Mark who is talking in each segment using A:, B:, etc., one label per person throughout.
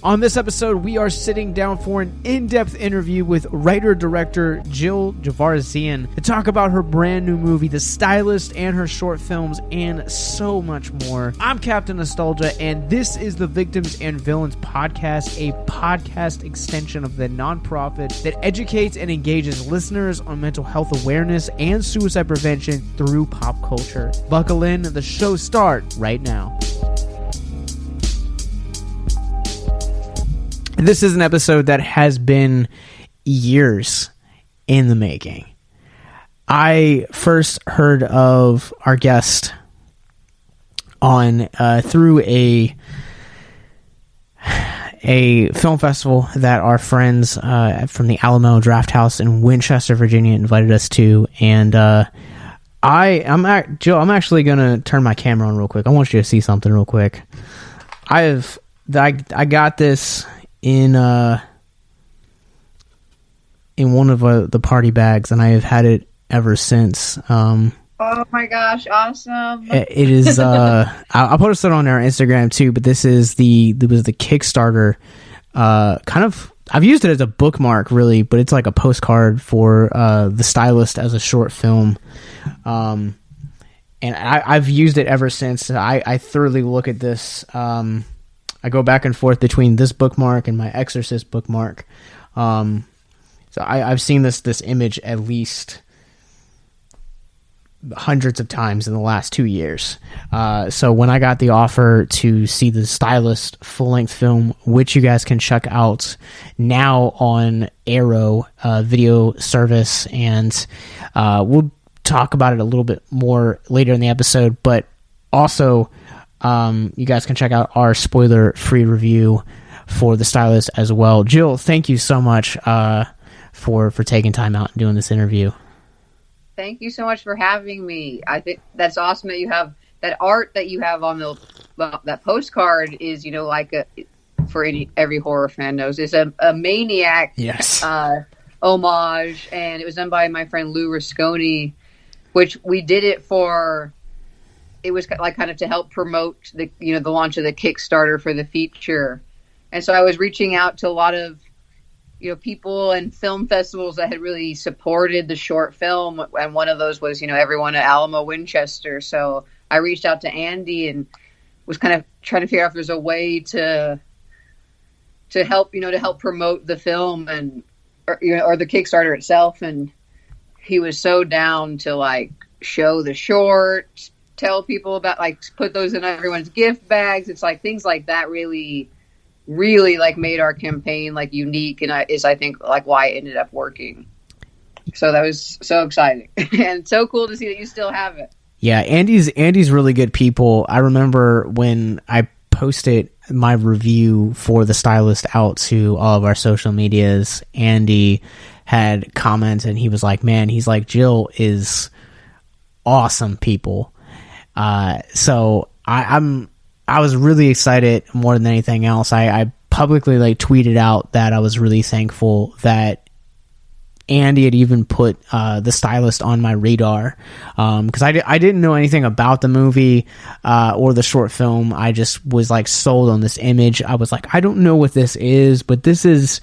A: On this episode, we are sitting down for an in-depth interview with writer-director Jill-Gevargizian to talk about her brand new movie, The Stylist, and her short films, and so much more. I'm Captain Nostalgia, and this is the Victims and Villains podcast, a podcast extension of the nonprofit that educates and engages listeners on mental health awareness and suicide prevention through pop culture. Buckle in, the show starts right now. This is an episode that has been years in the making. I first heard of our guest on through a film festival that our friends from the Alamo Draft House in Winchester, Virginia, invited us to, and I'm actually gonna turn my camera on real quick. I want you to see something real quick. I got this in one of the party bags, and I have had it ever since. Oh
B: my gosh, awesome.
A: It is I'll post it on our Instagram too, but this is the Kickstarter kind of, I've used it as a bookmark really, but it's like a postcard for The Stylist as a short film. And I've used it ever since. I thoroughly look at this. I go back and forth between this bookmark and my Exorcist bookmark. So I've seen this image at least hundreds of times in the last 2 years. So when I got the offer to see The Stylist full-length film, which you guys can check out now on Arrow video service, and we'll talk about it a little bit more later in the episode, but also you guys can check out our spoiler-free review for The Stylist as well. Jill, thank you so much for taking time out and doing this interview.
B: Thank you so much for having me. I think that's awesome that you have that art that you have on that postcard is, every horror fan knows, it's a Maniac homage, and it was done by my friend Lou Rasconi, which we did it for. It was like kind of to help promote the launch of the Kickstarter for the feature. And so I was reaching out to a lot of, people and film festivals that had really supported the short film. And one of those was, everyone at Alamo Winchester. So I reached out to Andy and was kind of trying to figure out if there's a way to help, to help promote the film or the Kickstarter itself. And he was so down to show the short, tell people about, put those in everyone's gift bags. It's things like that really made our campaign unique, and is I think why it ended up working. So that was so exciting and so cool to see that you still have it.
A: Yeah, Andy's really good people. I remember when I posted my review for The Stylist out to all of our social medias, Andy had comments, and he was like, man, he's like, Jill is awesome people. So I was really excited more than anything else. I publicly tweeted out that I was really thankful that Andy had even put The Stylist on my radar, because I didn't know anything about the movie or the short film. I just was sold on this image. I was like, I don't know what this is, but this is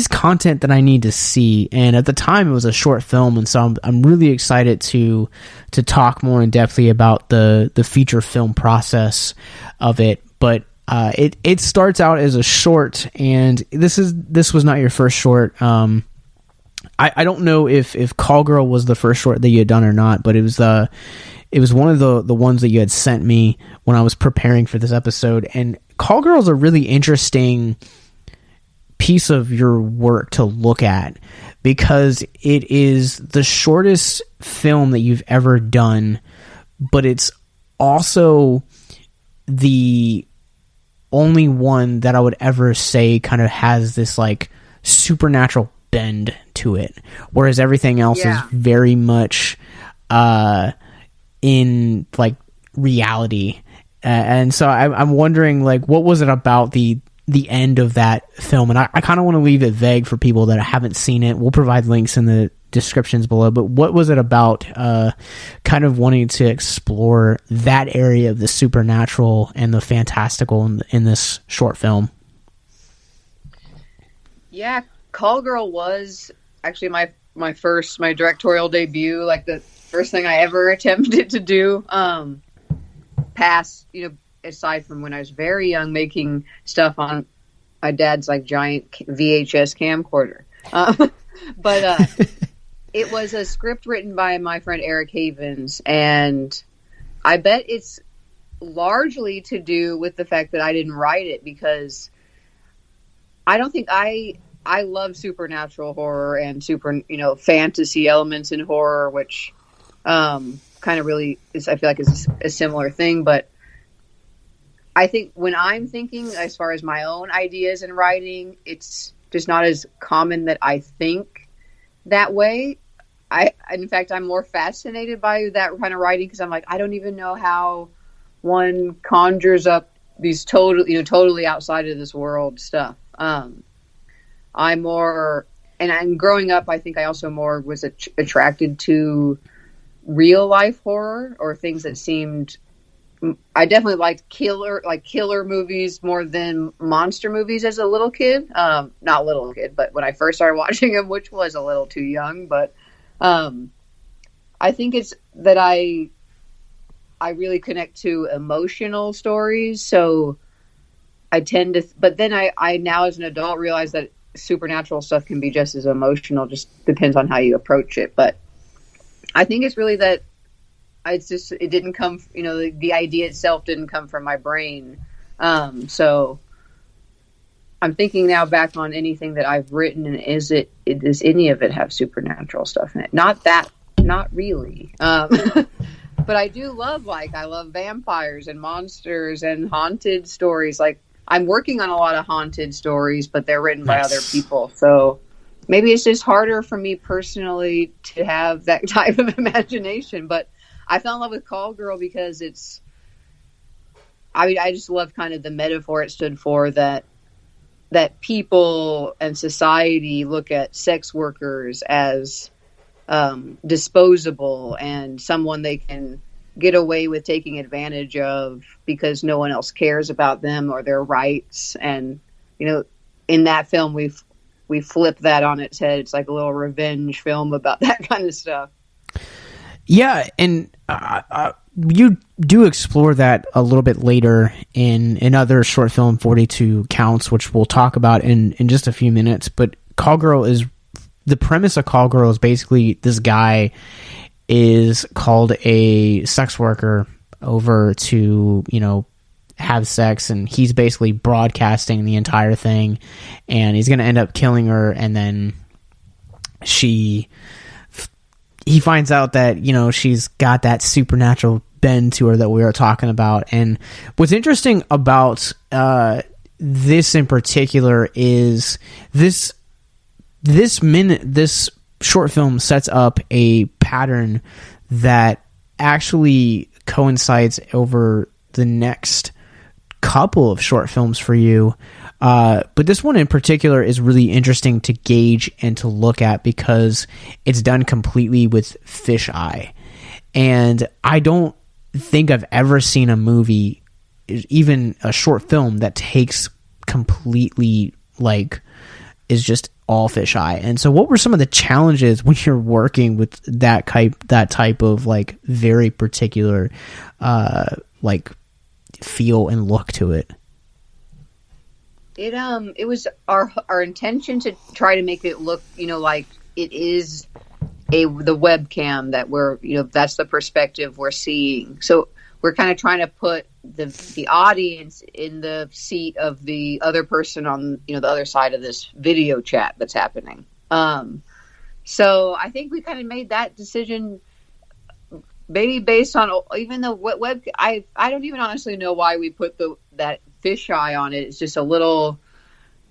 A: content that I need to see. And at the time it was a short film, and so I'm really excited to talk more in depthly about the feature film process of it. But it starts out as a short, and this was not your first short. I don't know if Call Girl was the first short that you had done or not, but it was one of the ones that you had sent me when I was preparing for this episode. And Call Girl is a really interesting piece of your work to look at, because it is the shortest film that you've ever done, but it's also the only one that I would ever say kind of has this supernatural bend to it, whereas everything else is very much in reality. And so I'm wondering what was it about the end of that film? And I kind of want to leave it vague for people that haven't seen it. We'll provide links in the descriptions below, but what was it about kind of wanting to explore that area of the supernatural and the fantastical in this short film?
B: Yeah, Call Girl was actually my directorial debut, like the first thing I ever attempted to do. Past, aside from when I was very young, making stuff on my dad's like giant VHS camcorder. But it was a script written by my friend Eric Havens, and I bet it's largely to do with the fact that I didn't write it, because I don't think I love supernatural horror and fantasy elements in horror, which kind of really is, I feel like, is a similar thing. But I think when I'm thinking as far as my own ideas in writing, it's just not as common that I think that way. In fact, I'm more fascinated by that kind of writing, because I'm like, I don't even know how one conjures up these totally outside of this world stuff. I'm growing up, I think I also more was attracted to real life horror, or things that seemed. I definitely liked killer movies more than monster movies as a little kid. Not little kid, but when I first started watching them, which was a little too young. But I think it's that I really connect to emotional stories, so I tend to. But then I now as an adult realize that supernatural stuff can be just as emotional. Just depends on how you approach it. But I think it's really that it didn't come. The idea itself didn't come from my brain. So I'm thinking now back on anything that I've written, and does any of it have supernatural stuff in it? Not really. But I do love I love vampires and monsters and haunted stories. Like, I'm working on a lot of haunted stories, but they're written by other people. So maybe it's just harder for me personally to have that type of imagination. But I fell in love with Call Girl because I just love kind of the metaphor it stood for, that people and society look at sex workers as disposable and someone they can get away with taking advantage of because no one else cares about them or their rights. And in that film we flip that on its head. It's like a little revenge film about that kind of stuff.
A: Yeah, and you do explore that a little bit later in another short film, 42 Counts, which we'll talk about in just a few minutes. But the premise of Call Girl is basically this guy is called a sex worker over to, have sex, and he's basically broadcasting the entire thing, and he's going to end up killing her, and then he finds out that, she's got that supernatural bend to her that we were talking about. And what's interesting about this in particular is this short film sets up a pattern that actually coincides over the next couple of short films for you. But this one in particular is really interesting to gauge and to look at because it's done completely with fisheye. And I don't think I've ever seen a movie, even a short film, that takes completely, is just all fisheye. And so what were some of the challenges when you're working with that type of very particular feel and look to it?
B: It was our intention to try to make it look, like it is the webcam that we're, that's the perspective we're seeing. So we're kind of trying to put the audience in the seat of the other person on, the other side of this video chat that's happening. So I think we kind of made that decision maybe based on, even though I don't even honestly know why we put that fisheye on it. It's just a little,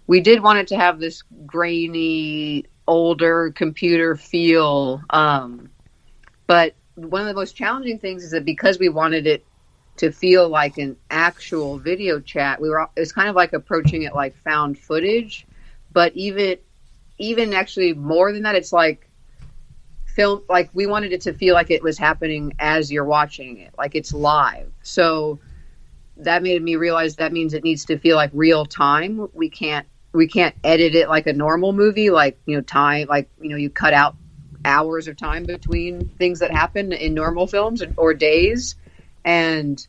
B: we did want it to have this grainy, older computer feel. But one of the most challenging things is that because we wanted it to feel like an actual video chat, it was kind of like approaching it like found footage. But even actually more than that, it's like film, like we wanted it to feel like it was happening as you're watching it, like it's live. So that made me realize that means it needs to feel like real time. We can't we can't edit it like a normal movie, like, time, like, you cut out hours of time between things that happen in normal films or days. And,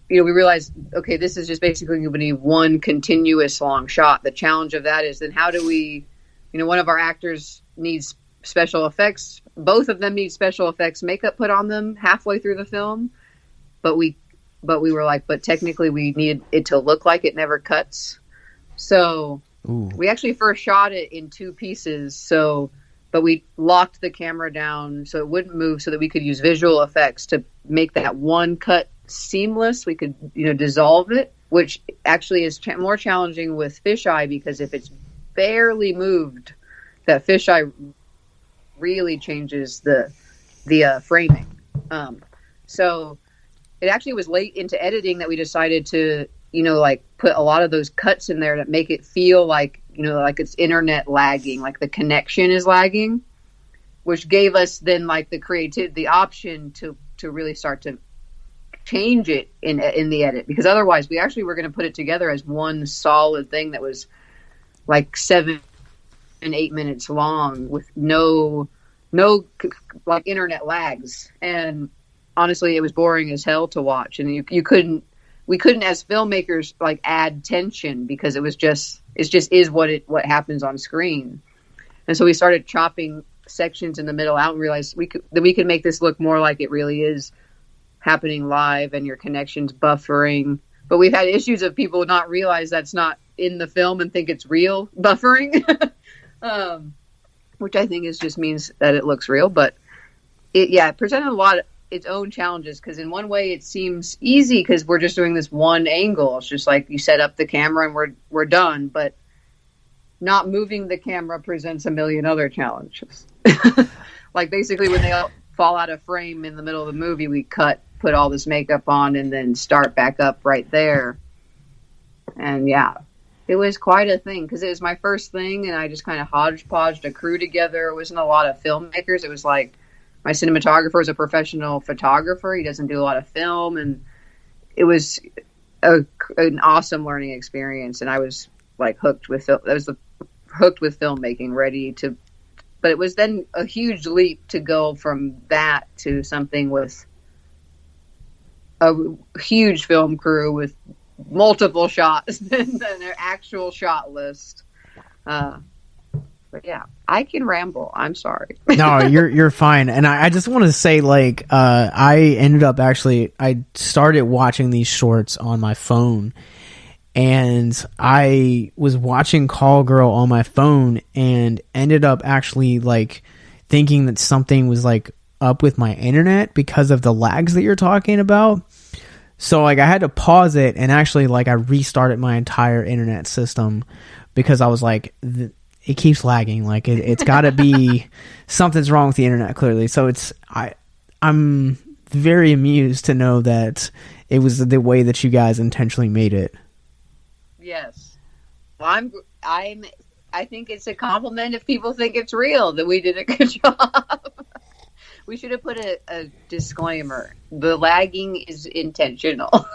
B: we realized, okay, this is just basically going to be one continuous long shot. The challenge of that is then how do we, one of our actors needs special effects. Both of them need special effects makeup put on them halfway through the film. But we were like, but technically we need it to look like it never cuts. So we actually first shot it in 2 pieces. But we locked the camera down so it wouldn't move so that we could use visual effects to make that one cut seamless. We could, dissolve it, which actually is more challenging with fisheye, because if it's barely moved, that fisheye really changes the framing. So it actually was late into editing that we decided to, like put a lot of those cuts in there to make it feel like, like it's internet lagging, like the connection is lagging, which gave us then like the option to really start to change it in the edit, because otherwise we actually were going to put it together as one solid thing that was like 7 and 8 minutes long with no like internet lags. And honestly, it was boring as hell to watch, and we couldn't as filmmakers like add tension, because it just is what happens on screen. And so we started chopping sections in the middle out and realized we could make this look more like it really is happening live and your connection's buffering. But we've had issues of people not realize that's not in the film and think it's real buffering, which I think just means that it looks real. But it presented a lot of its own challenges, because in one way it seems easy because we're just doing this one angle. It's just like you set up the camera and we're done. But not moving the camera presents a million other challenges. Like basically when they all fall out of frame in the middle of the movie, we put all this makeup on and then start back up right there. And yeah, it was quite a thing, because it was my first thing and I just kind of hodgepodged a crew together. It wasn't a lot of filmmakers. It was like my cinematographer is a professional photographer. He doesn't do a lot of film, and it was an awesome learning experience. And I was like hooked with filmmaking, ready to. But it was then a huge leap to go from that to something with a huge film crew with multiple shots than their actual shot list. But yeah, I can ramble. I'm sorry.
A: No, you're fine. And I just want to say, like, I ended up I started watching these shorts on my phone, and I was watching Call Girl on my phone and ended up actually like thinking that something was like up with my internet because of the lags that you're talking about. So like I had to pause it and actually like I restarted my entire internet system, because I was like, it keeps lagging. Like it's got to be something's wrong with the internet, clearly. So I'm very amused to know that it was the way that you guys intentionally made it.
B: Yes. Well, I think it's a compliment if people think it's real that we did a good job. We should have put a disclaimer. The lagging is intentional.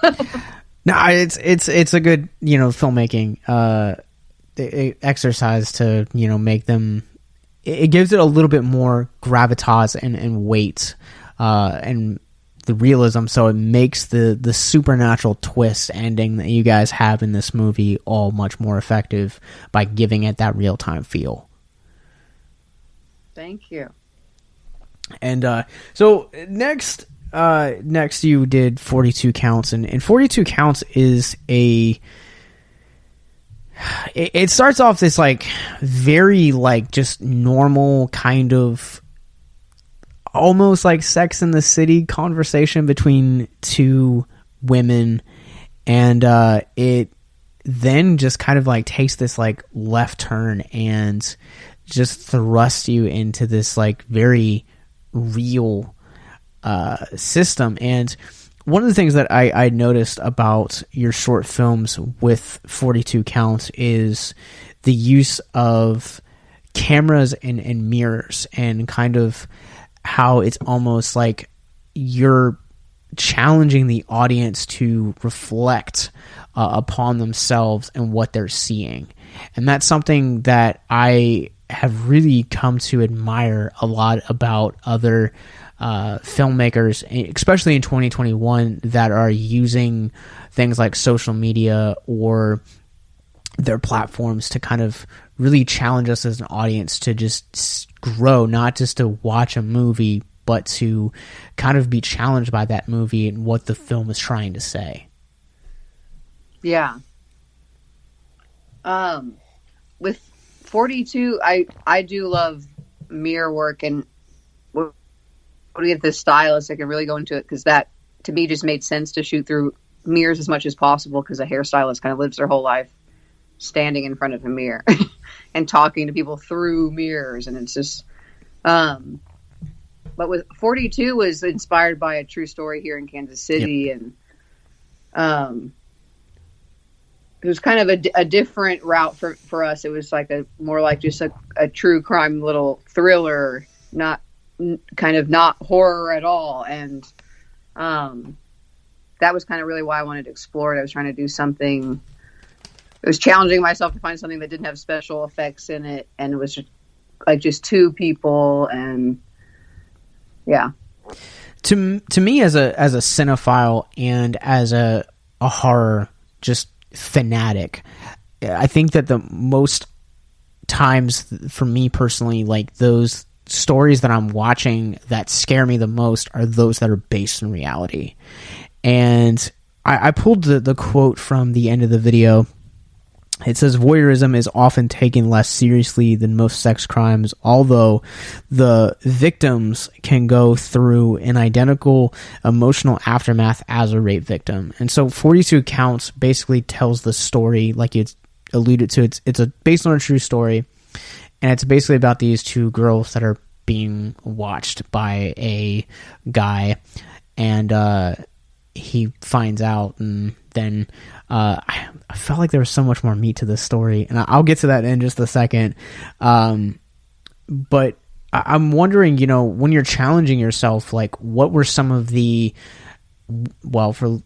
A: No, it's a good, filmmaking exercise to, make them. It gives it a little bit more gravitas and weight, and the realism, so it makes the supernatural twist ending that you guys have in this movie all much more effective by giving it that real-time feel.
B: Thank you.
A: And so next you did 42 Counts, and 42 Counts is it starts off this like very like just normal kind of almost like Sex in the City conversation between two women, and it then just kind of like takes this like left turn and just thrusts you into this like very real system. And one of the things that I noticed about your short films with 42 Counts is the use of cameras and mirrors, and kind of how it's almost like you're challenging the audience to reflect upon themselves and what they're seeing. And that's something that I have really come to admire a lot about other filmmakers, especially in 2021, that are using things like social media or their platforms to kind of really challenge us as an audience to just grow, not just to watch a movie, but to kind of be challenged by that movie and what the film is trying to say.
B: Yeah. With 42, I do love mirror work, and when we get the stylist, I can really go into it, because that to me just made sense to shoot through mirrors as much as possible, because a hairstylist kind of lives their whole life standing in front of a mirror and talking to people through mirrors, and it's just but with 42 was inspired by a true story here in Kansas City. Yep. And it was kind of a different route for us. It was like more like just a true crime little thriller, not horror at all. And that was kind of really why I wanted to explore it. I was trying to do something. It was challenging myself to find something that didn't have special effects in it, and it was just two people. And yeah,
A: to me as a cinephile and as a horror just fanatic, I think that the most times for me personally, like, those stories that I'm watching that scare me the most are those that are based in reality. And I pulled the quote from the end of the video. It says, "Voyeurism is often taken less seriously than most sex crimes, although the victims can go through an identical emotional aftermath as a rape victim." And so 42 Counts basically tells the story, like you alluded to. It's based on a true story, and it's basically about these two girls that are being watched by a guy, and he finds out, and then I felt like there was so much more meat to this story, and I'll get to that in just a second. But I'm wondering, when you're challenging yourself, like, what were some of the, well, for,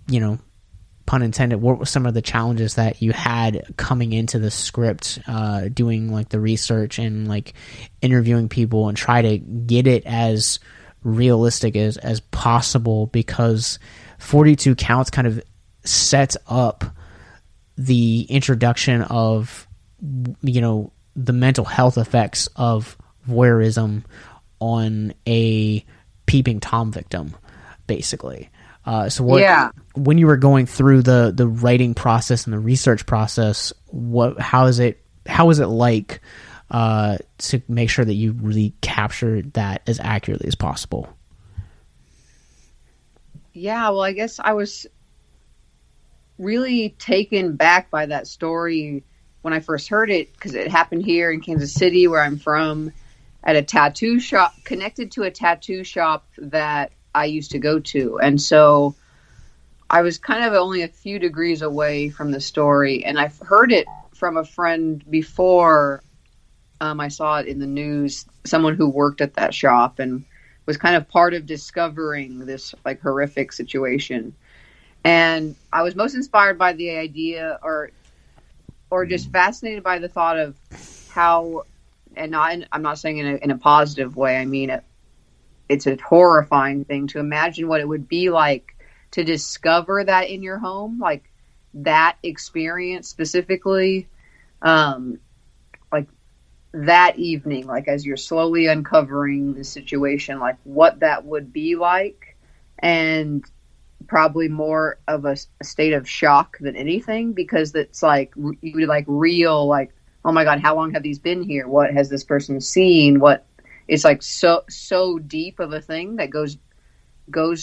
A: pun intended, what were some of the challenges that you had coming into the script, doing like the research and like interviewing people and try to get it as realistic as possible? Because 42 Counts kind of sets up the introduction of, the mental health effects of voyeurism on a peeping Tom victim, basically. When you were going through the writing process and the research process, how is it like to make sure that you really capture that as accurately as possible?
B: Yeah, well, I guess I was really taken back by that story when I first heard it, because it happened here in Kansas City, where I'm from, at a tattoo shop, connected to a tattoo shop that I used to go to. And so I was kind of only a few degrees away from the story, and I've heard it from a friend before. I saw it in the news, someone who worked at that shop and was kind of part of discovering this like horrific situation. And I was most inspired by the idea, or just fascinated by the thought of how, and I'm not saying in a positive way, I mean, it's a horrifying thing to imagine what it would be like to discover that in your home, like that experience specifically, like that evening, like as you're slowly uncovering the situation, like what that would be like, and probably more of a state of shock than anything, because it's like you would like real, like, oh my God, how long have these been here? What has this person seen? What it's like so deep of a thing that goes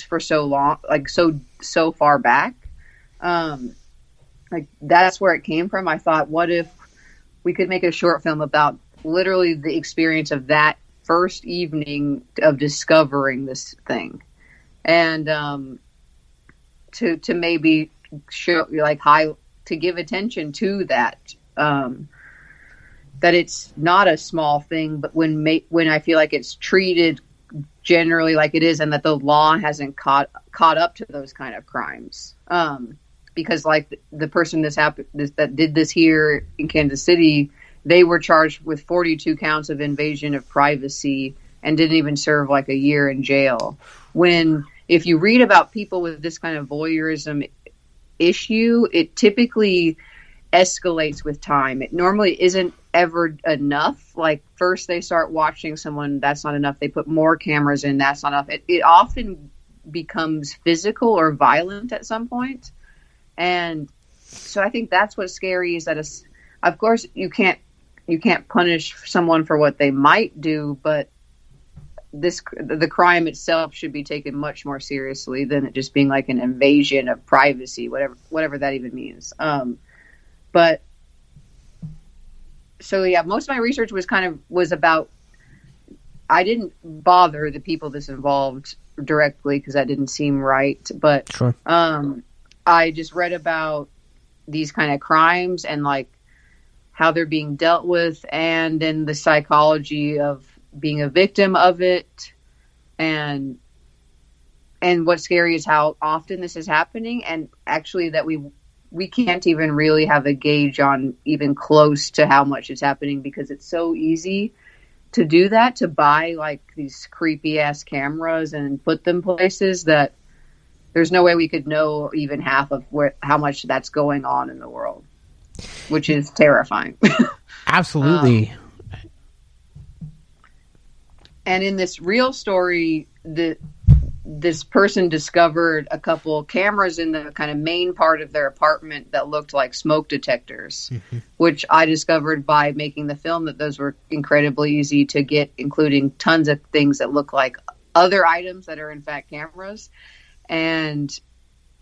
B: for so long, like so far back. Like that's where it came from. I thought, what if we could make a short film about literally the experience of that first evening of discovering this thing, and to maybe show, like, to give attention to that, that it's not a small thing, but when I feel like it's treated generally like it is, and that the law hasn't caught up to those kind of crimes, because like the person that did this here in Kansas City, they were charged with 42 counts of invasion of privacy and didn't even serve like a year in jail. When if you read about people with this kind of voyeurism issue, it typically escalates with time. It normally isn't ever enough. Like first they start watching someone, that's not enough. They put more cameras in, that's not enough. It often becomes physical or violent at some point. And so I think that's what's scary is that of course you can't punish someone for what they might do, but the crime itself should be taken much more seriously than it just being like an invasion of privacy, whatever that even means. But so yeah, most of my research was about, I didn't bother the people this involved directly because that didn't seem right. But
A: sure.
B: I just read about these kind of crimes and like how they're being dealt with, and then the psychology of being a victim of it, and what's scary is how often this is happening, and actually that we can't even really have a gauge on even close to how much is happening, because it's so easy to do that, to buy like these creepy ass cameras and put them places that there's no way we could know even half of how much that's going on in the world, which is terrifying.
A: Absolutely.
B: And in this real story, this person discovered a couple cameras in the kind of main part of their apartment that looked like smoke detectors, which I discovered by making the film that those were incredibly easy to get, including tons of things that look like other items that are in fact cameras. And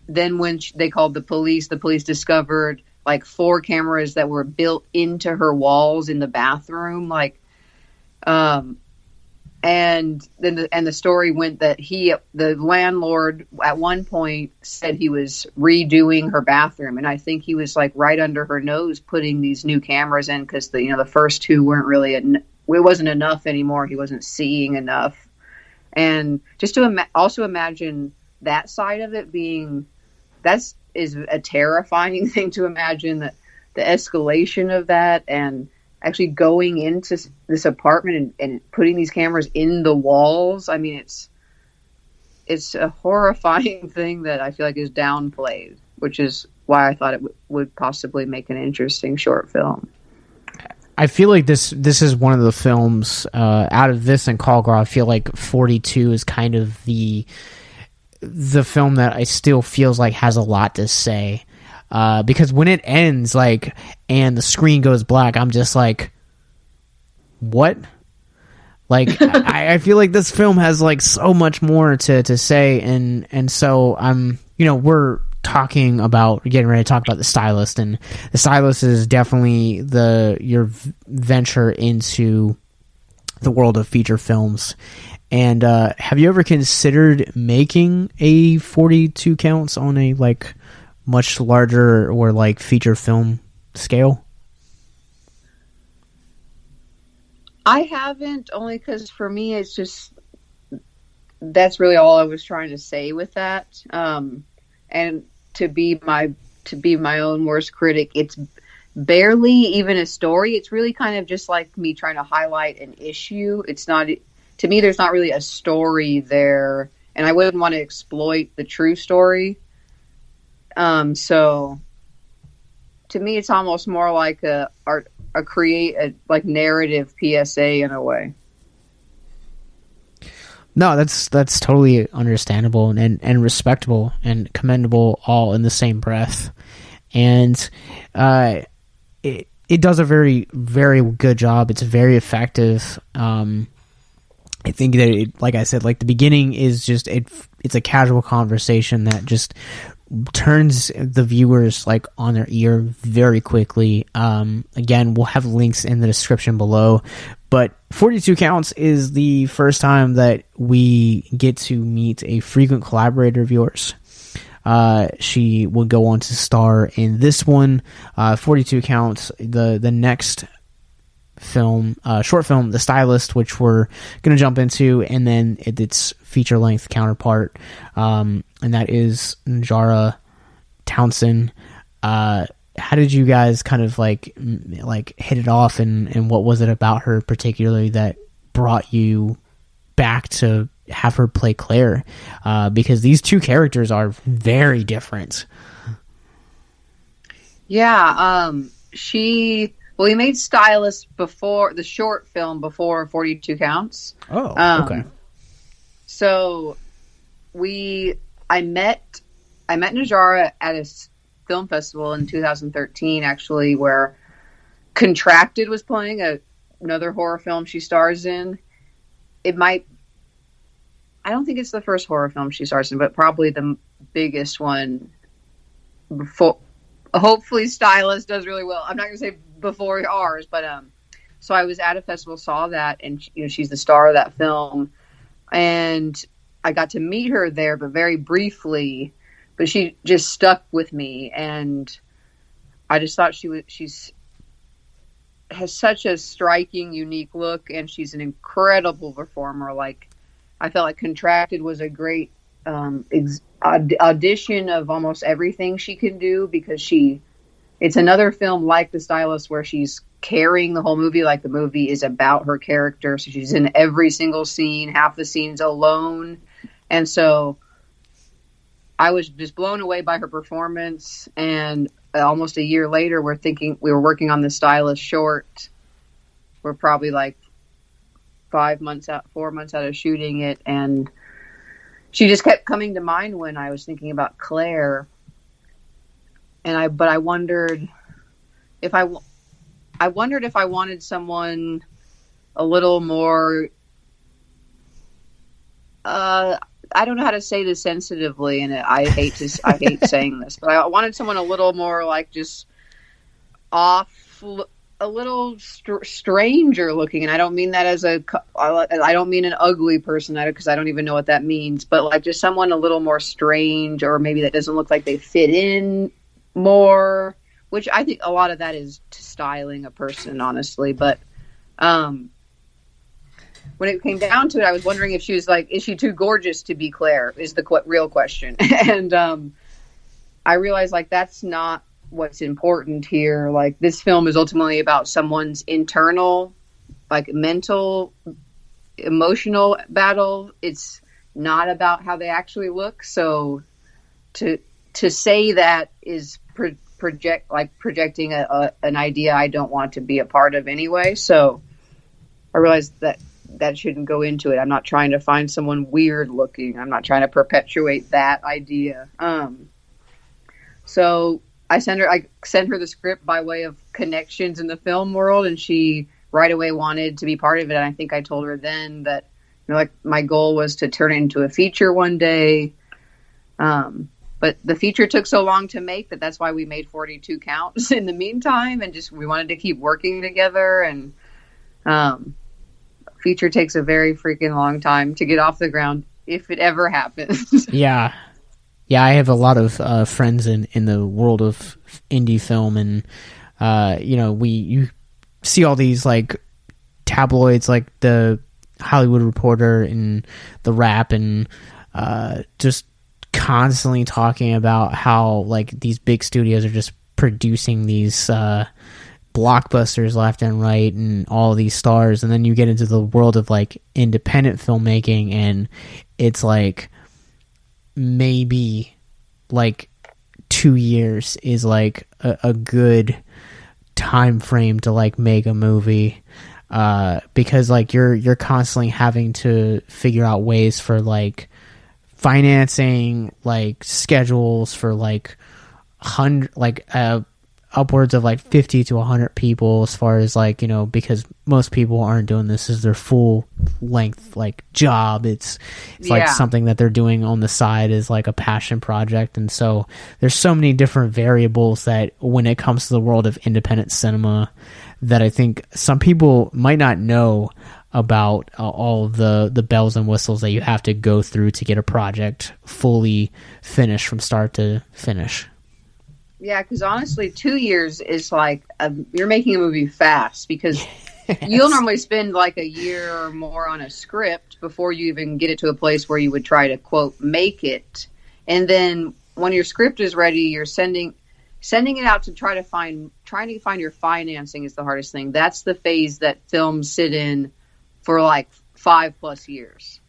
B: then when they called the police discovered like 4 cameras that were built into her walls in the bathroom, like, and then the story went that the landlord at one point said he was redoing her bathroom, and I think he was like right under her nose putting these new cameras in, because the first 2 weren't really it wasn't enough anymore. He wasn't seeing enough. And just to also imagine that side of it is a terrifying thing to imagine, that the escalation of that, and actually going into this apartment and putting these cameras in the walls. I mean, it's a horrifying thing that I feel like is downplayed, which is why I thought it would possibly make an interesting short film.
A: I feel like this is one of the films out of this and Call Girl. I feel like 42 is kind of the film that I still feels like has a lot to say. Because when it ends, like, and the screen goes black, I'm just like, what? Like, I feel like this film has like so much more to say, and so I'm, we're getting ready to talk about The Stylist, and The Stylist is definitely your venture into the world of feature films. And have you ever considered making a 42 counts on a like much larger or like feature film scale?
B: I haven't, only because for me it's just, that's really all I was trying to say with that. And to be my own worst critic, it's barely even a story. It's really kind of just like me trying to highlight an issue. It's not, to me, there's not really a story there, and I wouldn't want to exploit the true story. So to me, it's almost more like a narrative PSA in a way.
A: No, that's totally understandable and respectable and commendable all in the same breath. And it does a very, very good job. It's very effective. I think that like I said, like the beginning is just it's a casual conversation that just turns the viewers like on their ear very quickly. Again, we'll have links in the description below, but 42 Counts is the first time that we get to meet a frequent collaborator of yours. She will go on to star in this one, 42 Counts, the next film, short film, The Stylist, which we're going to jump into, and then its feature-length counterpart, and that is Njara Townsend. How did you guys kind of like hit it off, and what was it about her particularly that brought you back to have her play Claire? Because these two characters are very different.
B: Yeah, we made Stylist before the short film before 42 Counts.
A: Oh, okay.
B: So I met Najara at a film festival in 2013, actually, where Contracted was playing, another horror film she stars in. I don't think it's the first horror film she stars in, but probably the biggest one. Before, hopefully Stylist does really well. I'm not going to say before ours, but so I was at a festival, saw that, and she's the star of that film, and I got to meet her there, but very briefly. But she just stuck with me, and I just thought she's has such a striking, unique look, and she's an incredible performer. Like, I felt like Contracted was a great audition of almost everything she can do, because it's another film like The Stylist where she's carrying the whole movie, like the movie is about her character. So she's in every single scene, half the scenes alone. And so I was just blown away by her performance. And almost a year later, we were working on The Stylist short. We're probably like 4 months out of shooting it. And she just kept coming to mind when I was thinking about Claire. But I wondered if I wanted someone a little more, I don't know how to say this sensitively, and I hate saying this, but I wanted someone a little more like just off, a little stranger looking. And I don't mean that I don't mean an ugly person, because I don't even know what that means, but like just someone a little more strange, or maybe that doesn't look like they fit in more, which I think a lot of that is styling a person, honestly. But when it came down to it, I was wondering if she was like, is she too gorgeous to be Claire, is the real question. And I realized like that's not what's important here. Like, this film is ultimately about someone's internal, like, mental, emotional battle. It's not about how they actually look. So to say that is projecting an idea I don't want to be a part of anyway. So I realized that shouldn't go into it. I'm not trying to find someone weird looking. I'm not trying to perpetuate that idea. So I sent her the script by way of connections in the film world, and she right away wanted to be part of it. And I think I told her then that, like, my goal was to turn it into a feature one day. But the feature took so long to make that's why we made 42 Counts in the meantime, and just we wanted to keep working together. And feature takes a very freaking long time to get off the ground, if it ever happens. Yeah,
A: I have a lot of friends in the world of indie film, and you see all these like tabloids, like the Hollywood Reporter and the Wrap, and just constantly talking about how like these big studios are just producing these blockbusters left and right and all these stars. And then you get into the world of like independent filmmaking, and it's like maybe like 2 years is like a good time frame to like make a movie, because like you're constantly having to figure out ways for like financing, like schedules for like upwards of like 50 to 100 people, as far as like, because most people aren't doing this as their full length like job. It's like something that they're doing on the side as like a passion project. And so there's so many different variables that when it comes to the world of independent cinema that I think some people might not know about, all of the bells and whistles that you have to go through to get a project fully finished from start to finish.
B: Yeah, because honestly, 2 years is like you're making a movie fast, because you'll normally spend like a year or more on a script before you even get it to a place where you would try to, quote, make it. And then when your script is ready, you're sending it out to trying to find your financing is the hardest thing. That's the phase that films sit in for like 5+ years.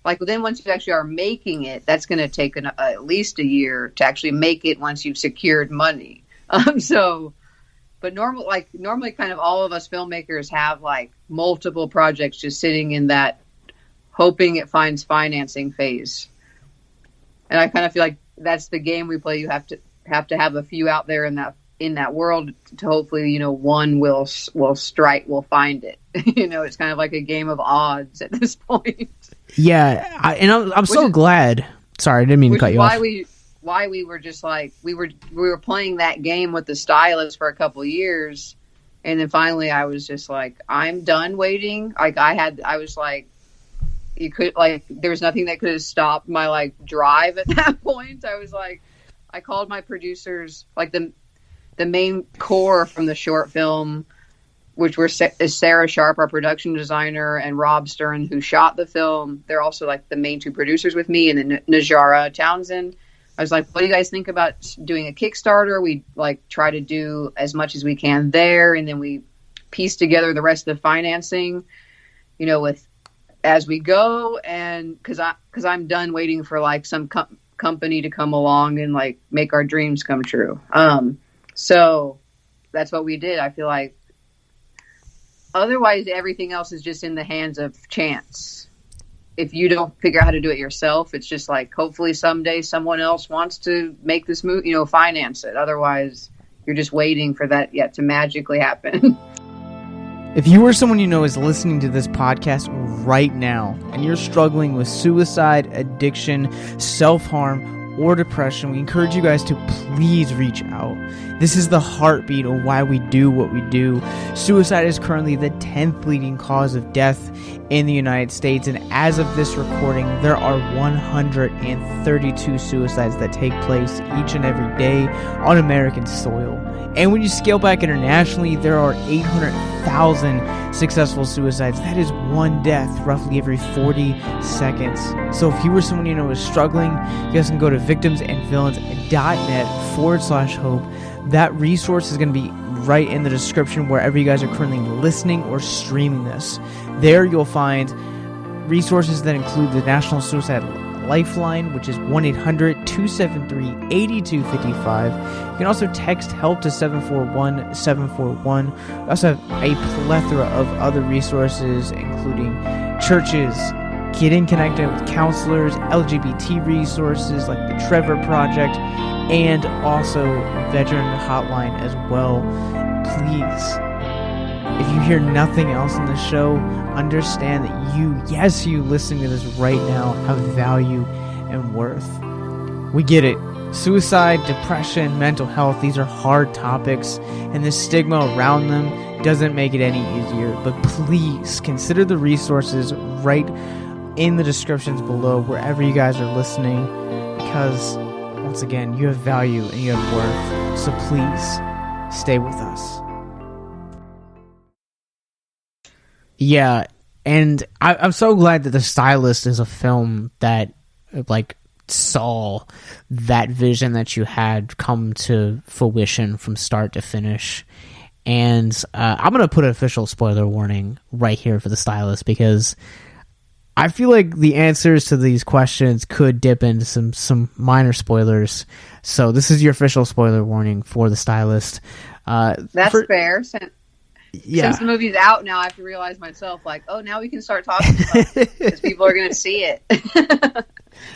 B: Like then once you actually are making it, that's going to take at least a year to actually make it once you've secured money. But normally kind of all of us filmmakers have like multiple projects just sitting in that hoping it finds financing phase. And I kind of feel like that's the game we play. You have to have a few out there in that world to hopefully, one will will find it. It's kind of like a game of odds at this point.
A: Yeah. I'm so glad. Sorry, I didn't mean to cut you off.
B: Why we were just like, we were playing that game with the stylist for a couple of years. And then finally I was just like, I'm done waiting. Like I was like, there was nothing that could have stopped my like drive at that point. I was like, I called my producers, like the main core from the short film, which is Sarah Sharp, our production designer, and Rob Stern, who shot the film. They're also like the main two producers with me, and then Najara Townsend. I was like, what do you guys think about doing a Kickstarter? We like try to do as much as we can there, and then we piece together the rest of the financing, with as we go. And because I'm done waiting for like some company to come along and like make our dreams come true. So that's what we did. I feel like otherwise everything else is just in the hands of chance. If you don't figure out how to do it yourself, it's just like, hopefully someday someone else wants to make this move, finance it. Otherwise you're just waiting for that yet to magically happen.
A: If you or someone you know is listening to this podcast right now and you're struggling with suicide, addiction, self-harm, or depression, we encourage you guys to please reach out. This is the heartbeat of why we do what we do. Suicide is currently the 10th leading cause of death in the United States, and as of this recording, there are 132 suicides that take place each and every day on American soil. And when you scale back internationally, there are 800,000 successful suicides. That is one death roughly every 40 seconds. So if you or someone you know is struggling, you guys can go to victimsandvillains.net/hope. That resource is going to be right in the description wherever you guys are currently listening or streaming this. There you'll find resources that include the National Suicide Lifeline, which is 1-800-273-8255. You can also text HELP to 741-741. We also have a plethora of other resources, including churches, getting connected with counselors, LGBT resources like the Trevor Project, and also veteran hotline as well. Please, if you hear nothing else in the show, understand that you listening to this right now, have value and worth. We get it. Suicide, depression, mental health, these are hard topics, and the stigma around them doesn't make it any easier. But please consider the resources right in the descriptions below, wherever you guys are listening, because once again, you have value and you have worth. So please stay with us. Yeah, and I'm so glad that The Stylist is a film that like saw that vision that you had come to fruition from start to finish. And I'm going to put an official spoiler warning right here for The Stylist, because I feel like the answers to these questions could dip into some minor spoilers. So this is your official spoiler warning for The Stylist.
B: That's fair. Since the movie's out now, I have to realize myself, like, oh, now we can start talking about it because people are going to see it.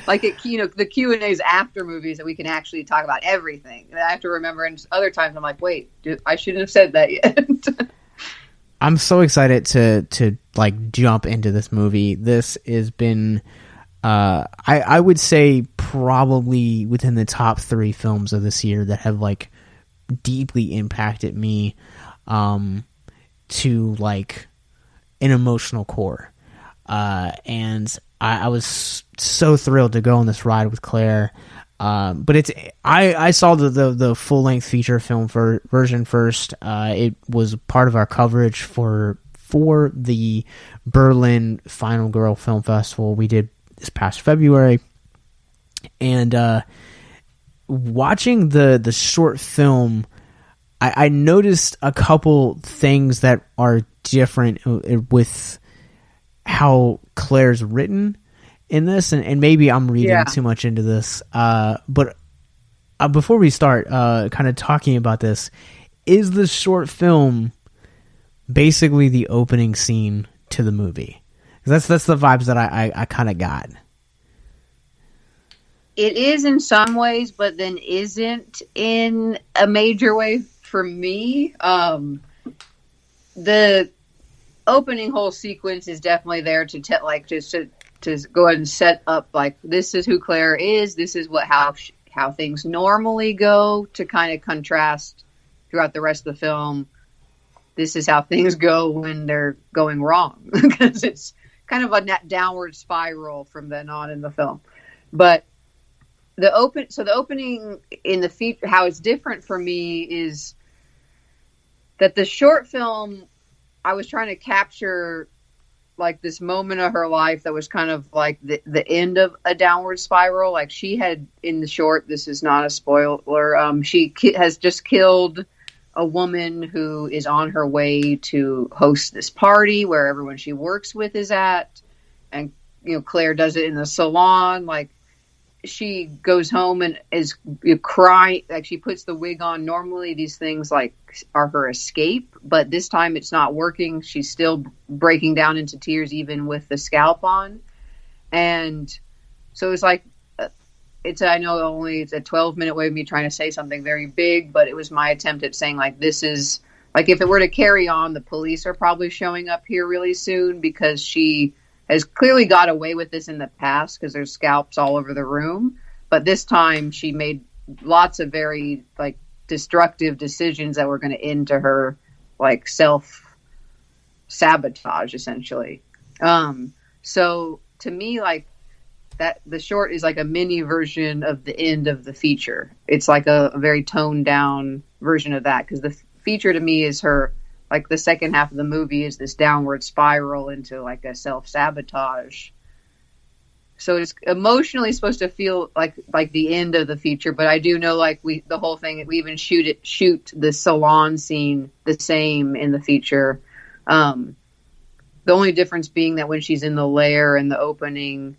B: Like, the Q&As after movies that we can actually talk about everything. And I have to remember, and other times I'm like, wait, I shouldn't have said that yet.
A: I'm so excited to like jump into this movie. This has been, I would say, probably within the top 3 films of this year that have like deeply impacted me. To like an emotional core. And I was so thrilled to go on this ride with Claire. But I saw the full length feature film version first. It was part of our coverage for the Berlin Final Girl Film Festival we did this past February. And watching the short film, I noticed a couple things that are different with how Claire's written in this, and maybe I'm reading too much into this. But before we start kind of talking about this, is the short film basically the opening scene to the movie? That's the vibes that I kind of got.
B: It is in some ways, but then isn't in a major way for me. The opening whole sequence is definitely there to to go ahead and set up, like, this is who Claire is. This is how things normally go, to kind of contrast throughout the rest of the film. This is how things go when they're going wrong, because it's kind of a downward spiral from then on in the film. But the opening in the feature, how it's different for me is that the short film, I was trying to capture like this moment of her life that was kind of like the end of a downward spiral. Like, she had, in the short, this is not a spoiler, she has just killed a woman who is on her way to host this party where everyone she works with is at. And, Claire does it in the salon. Like, she goes home and is crying. Like, she puts the wig on. Normally these things like are her escape, but this time it's not working. She's still breaking down into tears even with the scalp on. And so it's like, I know it's a 12-minute way of me trying to say something very big, but it was my attempt at saying, like, this is, like, if it were to carry on, the police are probably showing up here really soon, because she has clearly got away with this in the past, because there's scalps all over the room. But this time she made lots of very, like, destructive decisions that were going to end to her, like, self-sabotage, essentially. So to me, like, that the short is like a mini version of the end of the feature. It's like a very toned down version of that, because the feature to me is her, like, the second half of the movie is this downward spiral into like a self-sabotage. So it's emotionally supposed to feel like the end of the feature, but I do know, like, the whole thing, we even shoot the salon scene the same in the feature. The only difference being that when she's in the lair in the opening,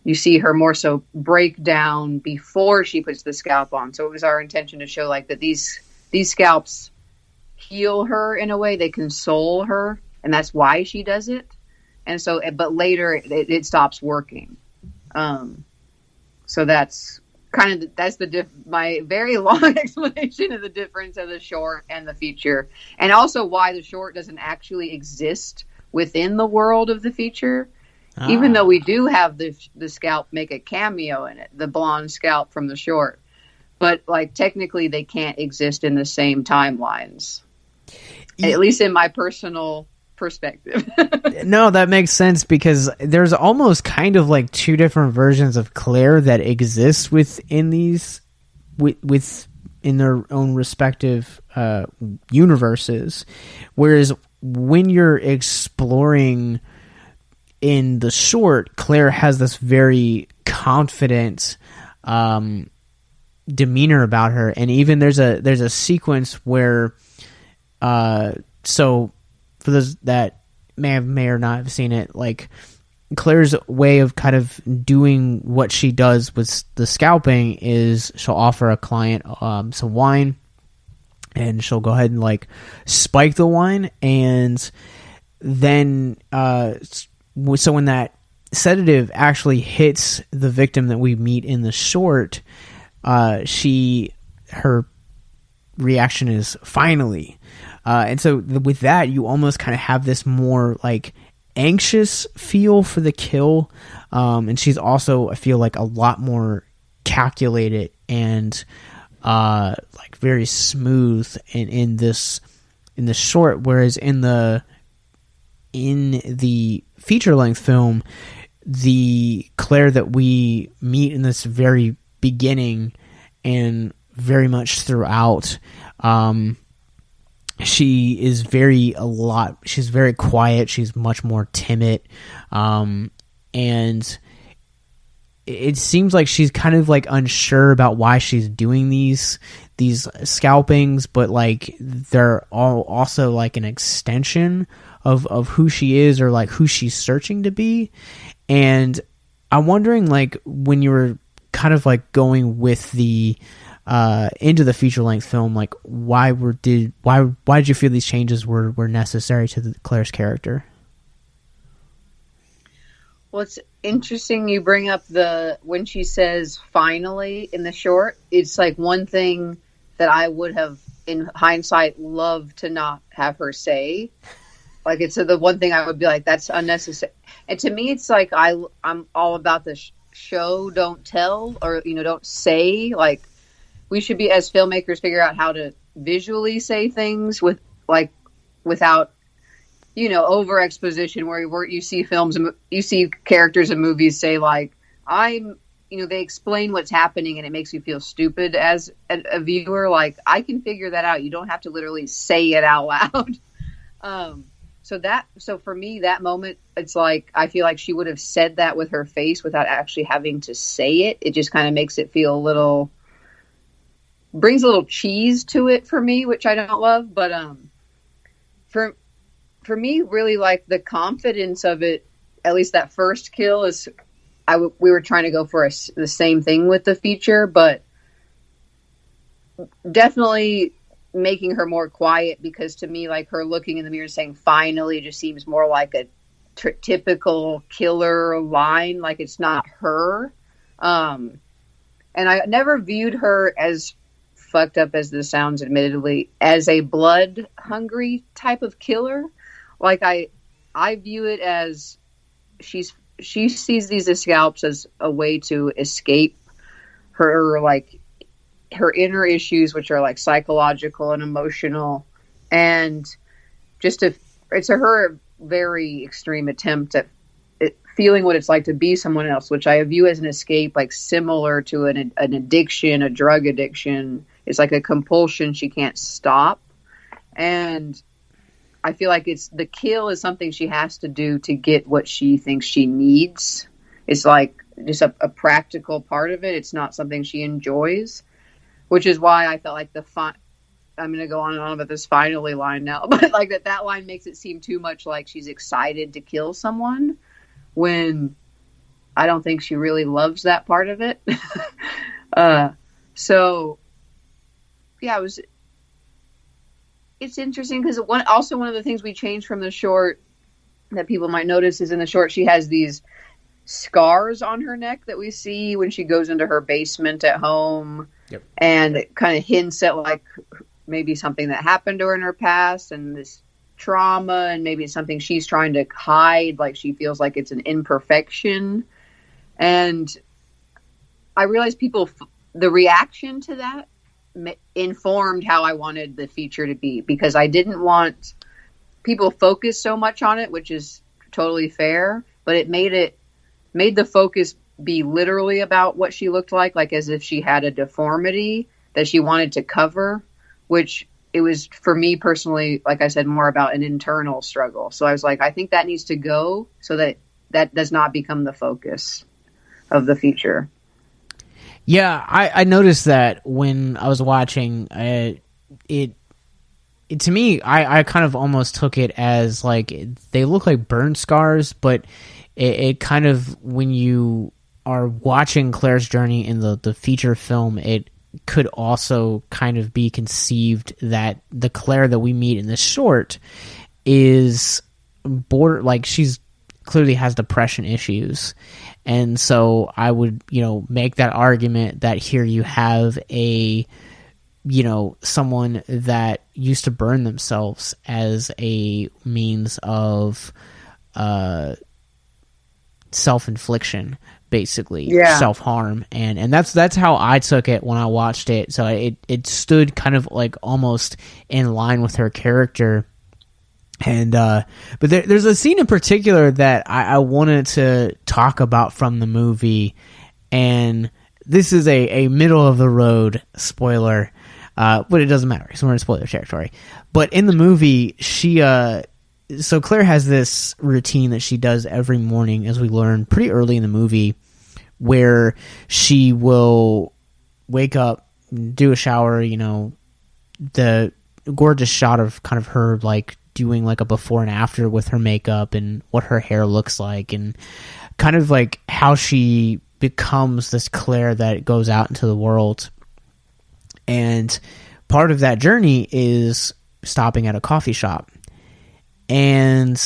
B: you see her more so break down before she puts the scalp on. So it was our intention to show, like, that these scalps heal her in a way, they console her, and that's why she does it. And so, but later it stops working. So that's kind of, that's my very long explanation of the difference of the short and the feature, and also why the short doesn't actually exist within the world of the feature. Even though we do have the scalp make a cameo in it, the blonde scalp from the short, but, like, technically they can't exist in the same timelines, at least in my personal perspective.
A: No, that makes sense, because there's almost kind of like two different versions of Claire that exist within these, in their own respective universes, whereas when you're exploring in the short, Claire has this very confident demeanor about her, and even there's a sequence where, so for those that may or not have seen it, like, Claire's way of kind of doing what she does with the scalping is she'll offer a client some wine, and she'll go ahead and, like, spike the wine, and then so when that sedative actually hits the victim that we meet in the short, her reaction is finally, and so with that you almost kind of have this more, like, anxious feel for the kill, and she's also, I feel like, a lot more calculated and like very smooth in this short, whereas in the feature-length film, the Claire that we meet in this very beginning and very much throughout, she's very quiet, she's much more timid, and it seems like she's kind of like unsure about why she's doing these scalpings, but like they're all also like an extension of who she is, or like who she's searching to be. And I'm wondering, like, when you were kind of like going with the into the feature length film, like why did you feel these changes were necessary to Claire's character?
B: Well, it's interesting you bring up when she says finally in the short. It's like one thing that I would have, in hindsight, loved to not have her say. Like, it's the one thing I would be like, that's unnecessary. And to me, it's like I'm all about the show, don't tell, or, don't say. Like, we should be, as filmmakers, figure out how to visually say things without, over exposition, where you see you see characters in movies say like, they explain what's happening and it makes you feel stupid as a viewer. Like, I can figure that out. You don't have to literally say it out loud. So for me, that moment, it's like, I feel like she would have said that with her face without actually having to say it. It just kind of makes it feel brings a little cheese to it for me, which I don't love. But for me, really, like, the confidence of it, at least that first kill, is we were trying to go for the same thing with the feature, but definitely making her more quiet, because to me, like, her looking in the mirror and saying finally just seems more like a typical killer line. Like, it's not her. And I never viewed her, as fucked up as this sounds, admittedly, as a blood hungry type of killer. Like, I view it as she sees these scalps as a way to escape her inner issues, which are like psychological and emotional, and it's her very extreme attempt at feeling what it's like to be someone else, which I view as an escape, like similar to an addiction, a drug addiction. It's like a compulsion she can't stop. And I feel like the kill is something she has to do to get what she thinks she needs. It's like just a practical part of it. It's not something she enjoys, which is why I felt like I'm going to go on and on about this finally line now, but like that line makes it seem too much like she's excited to kill someone, when I don't think she really loves that part of it. So yeah, it's interesting, because one of the things we changed from the short that people might notice is, in the short, she has these scars on her neck that we see when she goes into her basement at home.
A: Yep.
B: And it kind of hints at like maybe something that happened to her in her past, and this trauma, and maybe it's something she's trying to hide. Like, she feels like it's an imperfection. And I realized the reaction to that informed how I wanted the feature to be, because I didn't want people focus so much on it, which is totally fair, but it made the focus be literally about what she looked like as if she had a deformity that she wanted to cover, which it was, for me personally, like I said, more about an internal struggle. So I was like, I think that needs to go, so that does not become the focus of the feature.
A: Yeah, I noticed that when I was watching it. To me, I kind of almost took it as like they look like burn scars, but it kind of, when you are watching Claire's journey in the feature film, it could also kind of be conceived that the Claire that we meet in the short is she's clearly has depression issues. And so I would, make that argument that here you have someone that used to burn themselves as a means of self-infliction, basically.
B: Yeah.
A: Self-harm. And that's how I took it when I watched it. So it stood kind of like almost in line with her character. And but there's a scene in particular that I wanted to talk about from the movie, and this is a middle of the road spoiler, but it doesn't matter because we're in spoiler territory. But in the movie, so Claire has this routine that she does every morning, as we learn pretty early in the movie, where she will wake up, do a shower, you know, the gorgeous shot of kind of her like doing like a before and after with her makeup and what her hair looks like, and kind of like how she becomes this Claire that goes out into the world. And part of that journey is stopping at a coffee shop. And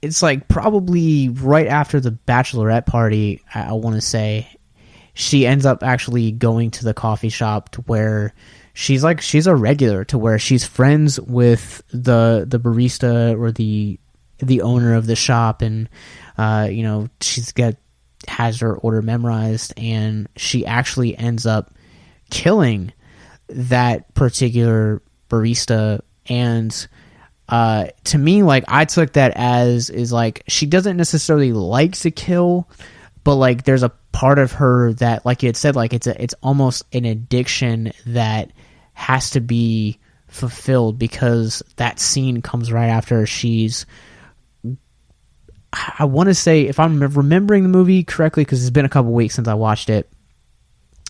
A: it's like probably right after the bachelorette party, I want to say, she ends up actually going to the coffee shop to where she's a regular, to where she's friends with the barista or the owner of the shop, and you know, has her order memorized, and she actually ends up killing that particular barista. And to me, like, I took that as is like she doesn't necessarily like to kill, but like there's a part of her that, like you had said, like it's almost an addiction that has to be fulfilled, because that scene comes right after she's, I want to say, if I'm remembering the movie correctly, because it's been a couple weeks since I watched it,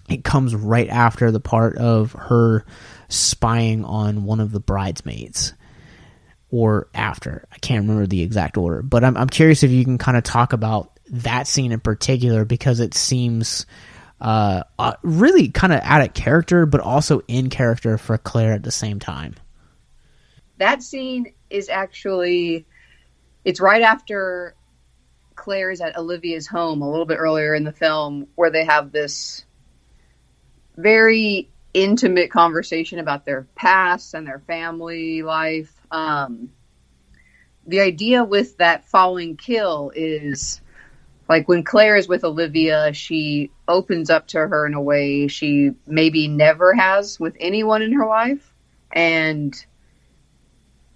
A: it comes right after the part of her spying on one of the bridesmaids, or after. I can't remember the exact order, but I'm curious if you can kind of talk about that scene in particular, because it seems really kind of out of character, but also in character for Claire at the same time.
B: That scene is actually, it's right after Claire is at Olivia's home a little bit earlier in the film, where they have this very intimate conversation about their past and their family life. The idea with that following kill is, like, when Claire is with Olivia, she opens up to her in a way she maybe never has with anyone in her life. And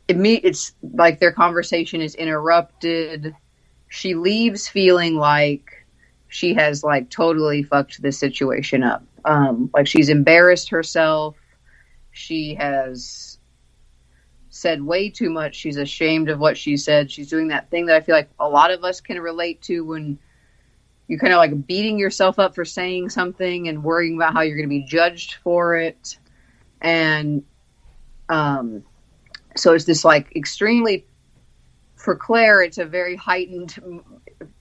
B: it's like their conversation is interrupted. She leaves feeling like she has, like, totally fucked this situation up. Like, she's embarrassed herself. She has said way too much. She's ashamed of what she said. She's doing that thing that I feel like a lot of us can relate to, when you're kind of like beating yourself up for saying something and worrying about how you're going to be judged for it. And so it's this, like, extremely, for Claire, it's a very heightened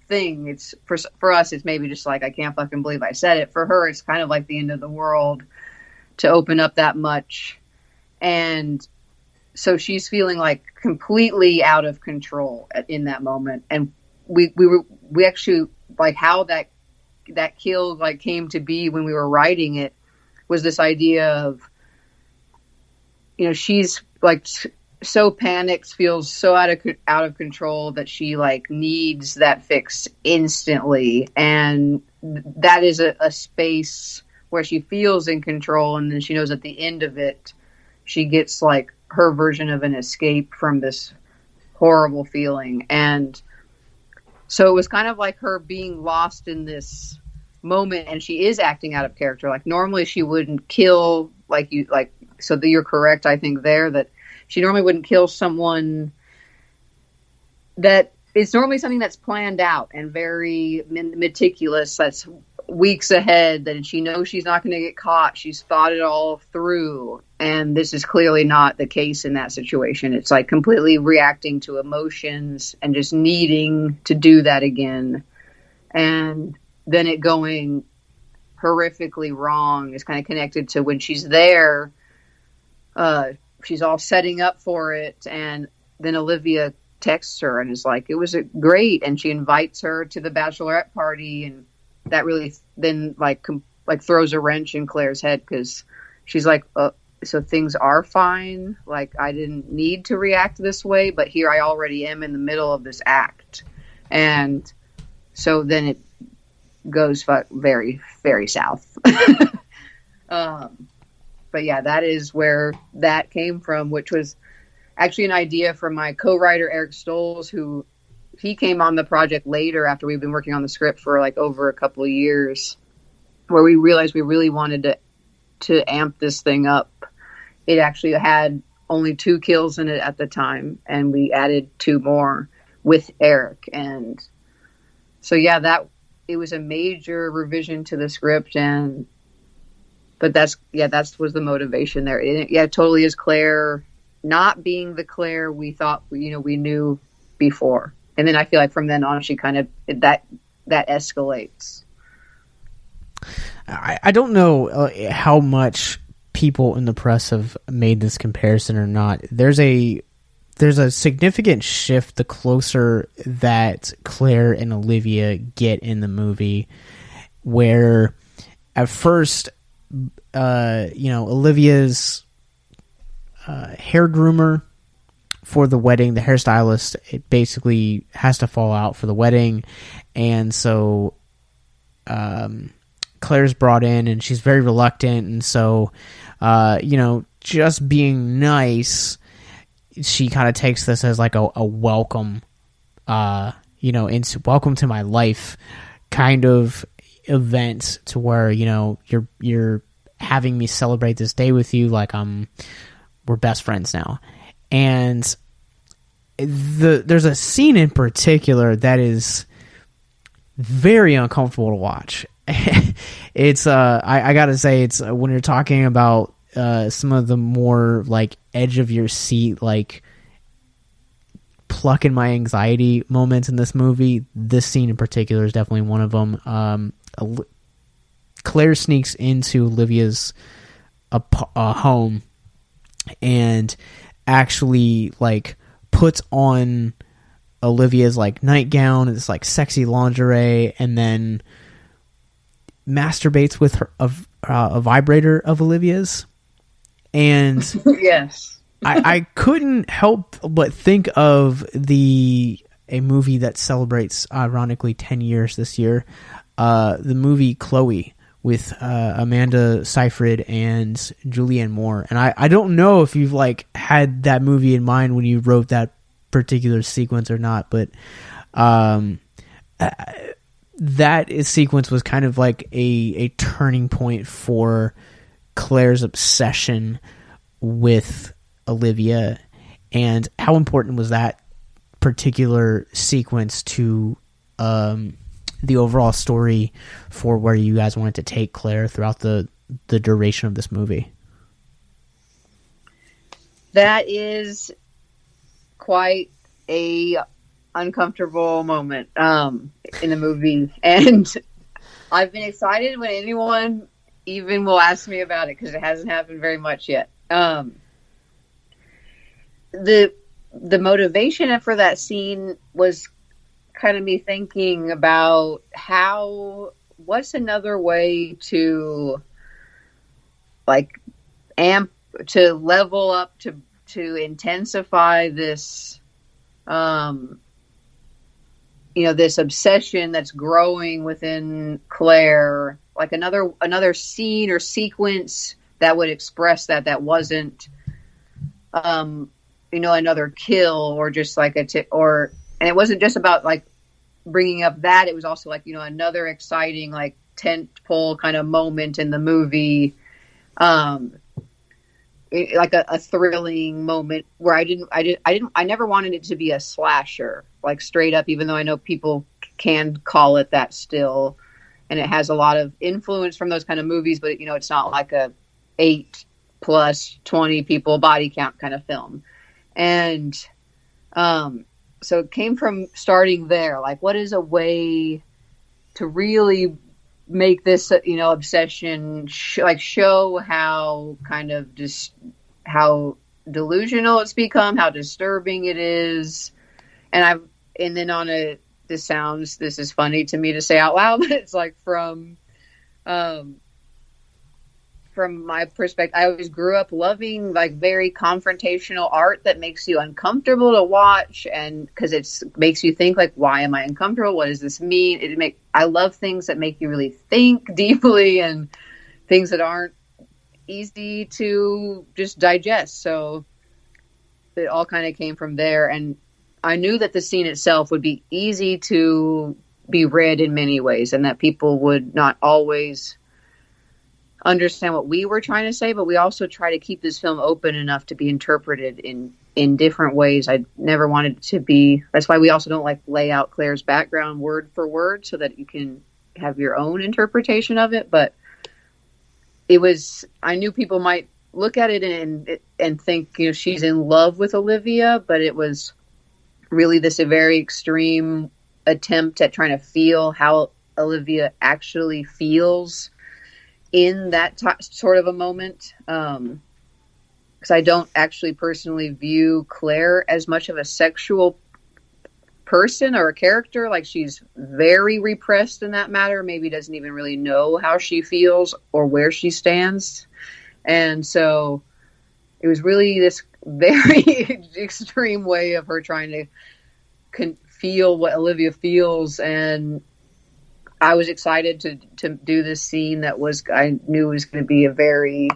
B: thing. It's for us, it's maybe just like, I can't fucking believe I said it. For her, it's kind of like the end of the world to open up that much. And so she's feeling like completely out of control in that moment. And we actually, like, how that kill, like, came to be when we were writing it, was this idea of, you know, she's like so panicked, feels so out of control that she, like, needs that fix instantly. And that is a space where she feels in control. And then she knows at the end of it, she gets, like, her version of an escape from this horrible feeling. And so it was kind of like her being lost in this moment, and she is acting out of character. Like, normally she wouldn't kill, so that you're correct, I think, there, that she normally wouldn't kill someone that it's normally something that's planned out and very meticulous, that's weeks ahead, that she knows she's not going to get caught. She's thought it all through. And this is clearly not the case in that situation. It's like completely reacting to emotions and just needing to do that again. And then it going horrifically wrong is kind of connected to when she's there. She's all setting up for it. And then Olivia texts her and is like, it was great. And she invites her to the bachelorette party. And that really then like throws a wrench in Claire's head, because she's like, so things are fine. Like, I didn't need to react this way, but here I already am in the middle of this act. And so then it goes very, very south. But yeah, that is where that came from, which was actually an idea from my co-writer, Eric Stolz, who he came on the project later after we've been working on the script for like over a couple of years, where we realized we really wanted to amp this thing up. It actually had only 2 kills in it at the time, and we added 2 more with Eric. And so, yeah, it was a major revision to the script, but that was the motivation there. It totally is Claire not being the Claire we thought, we knew before. And then I feel like from then on, she kind of, that escalates.
A: I don't know how much people in the press have made this comparison or not. There's a significant shift the closer that Claire and Olivia get in the movie, where at first, Olivia's hair groomer for the wedding, the hairstylist, it basically has to fall out for the wedding, and so Claire's brought in, and she's very reluctant, and so just being nice, she kind of takes this as like a welcome, into welcome to my life kind of event, to where you're having me celebrate this day with you, like we're best friends now. And there's a scene in particular that is very uncomfortable to watch. It's I gotta say, it's when you're talking about some of the more like edge of your seat, like plucking my anxiety moments in this movie, this scene in particular is definitely one of them. Claire sneaks into Olivia's home and actually like puts on Olivia's like nightgown, it's like sexy lingerie, and then masturbates with a vibrator of Olivia's. And
B: yes,
A: I couldn't help but think of a movie that celebrates ironically 10 years this year, the movie Chloe with Amanda Seyfried and Julianne Moore. And I don't know if you've like had that movie in mind when you wrote that particular sequence or not, but that sequence was kind of like a turning point for Claire's obsession with Olivia. And how important was that particular sequence to the overall story for where you guys wanted to take Claire throughout the duration of this movie?
B: That is quite a uncomfortable moment in the movie, and I've been excited when anyone even will ask me about it, because it hasn't happened very much yet. The motivation for that scene was kind of me thinking about what's another way to like to level up, to intensify this this obsession that's growing within Claire, like another scene or sequence that would express that wasn't another kill, or just like and it wasn't just about like bringing up that, it was also like another exciting like tent pole kind of moment in the movie, like a thrilling moment where I never wanted it to be a slasher, like straight up, even though I know people can call it that still, and it has a lot of influence from those kind of movies, but it's not like a 8 plus 20 people body count kind of film. And so it came from starting there, like what is a way to really make this obsession show how kind of just how delusional it's become, how disturbing it is. And then this is funny to me to say out loud, but it's like from my perspective, I always grew up loving like very confrontational art that makes you uncomfortable to watch, and because it makes you think like, why am I uncomfortable? What does this mean? I love things that make you really think deeply, and things that aren't easy to just digest. So it all kind of came from there, and I knew that the scene itself would be easy to be read in many ways, and that people would not always understand what we were trying to say, but we also try to keep this film open enough to be interpreted in different ways. I never wanted it to be, that's why we also don't like lay out Claire's background word for word, so that you can have your own interpretation of it, but I knew people might look at it and think, she's in love with Olivia, but it was really this a very extreme attempt at trying to feel how Olivia actually feels in that sort of a moment. Because I don't actually personally view Claire as much of a sexual person or a character. Like, she's very repressed in that matter, maybe doesn't even really know how she feels or where she stands. And so it was really this very extreme way of her trying to feel what Olivia feels. And I was excited to do this scene that I knew was going to be a very,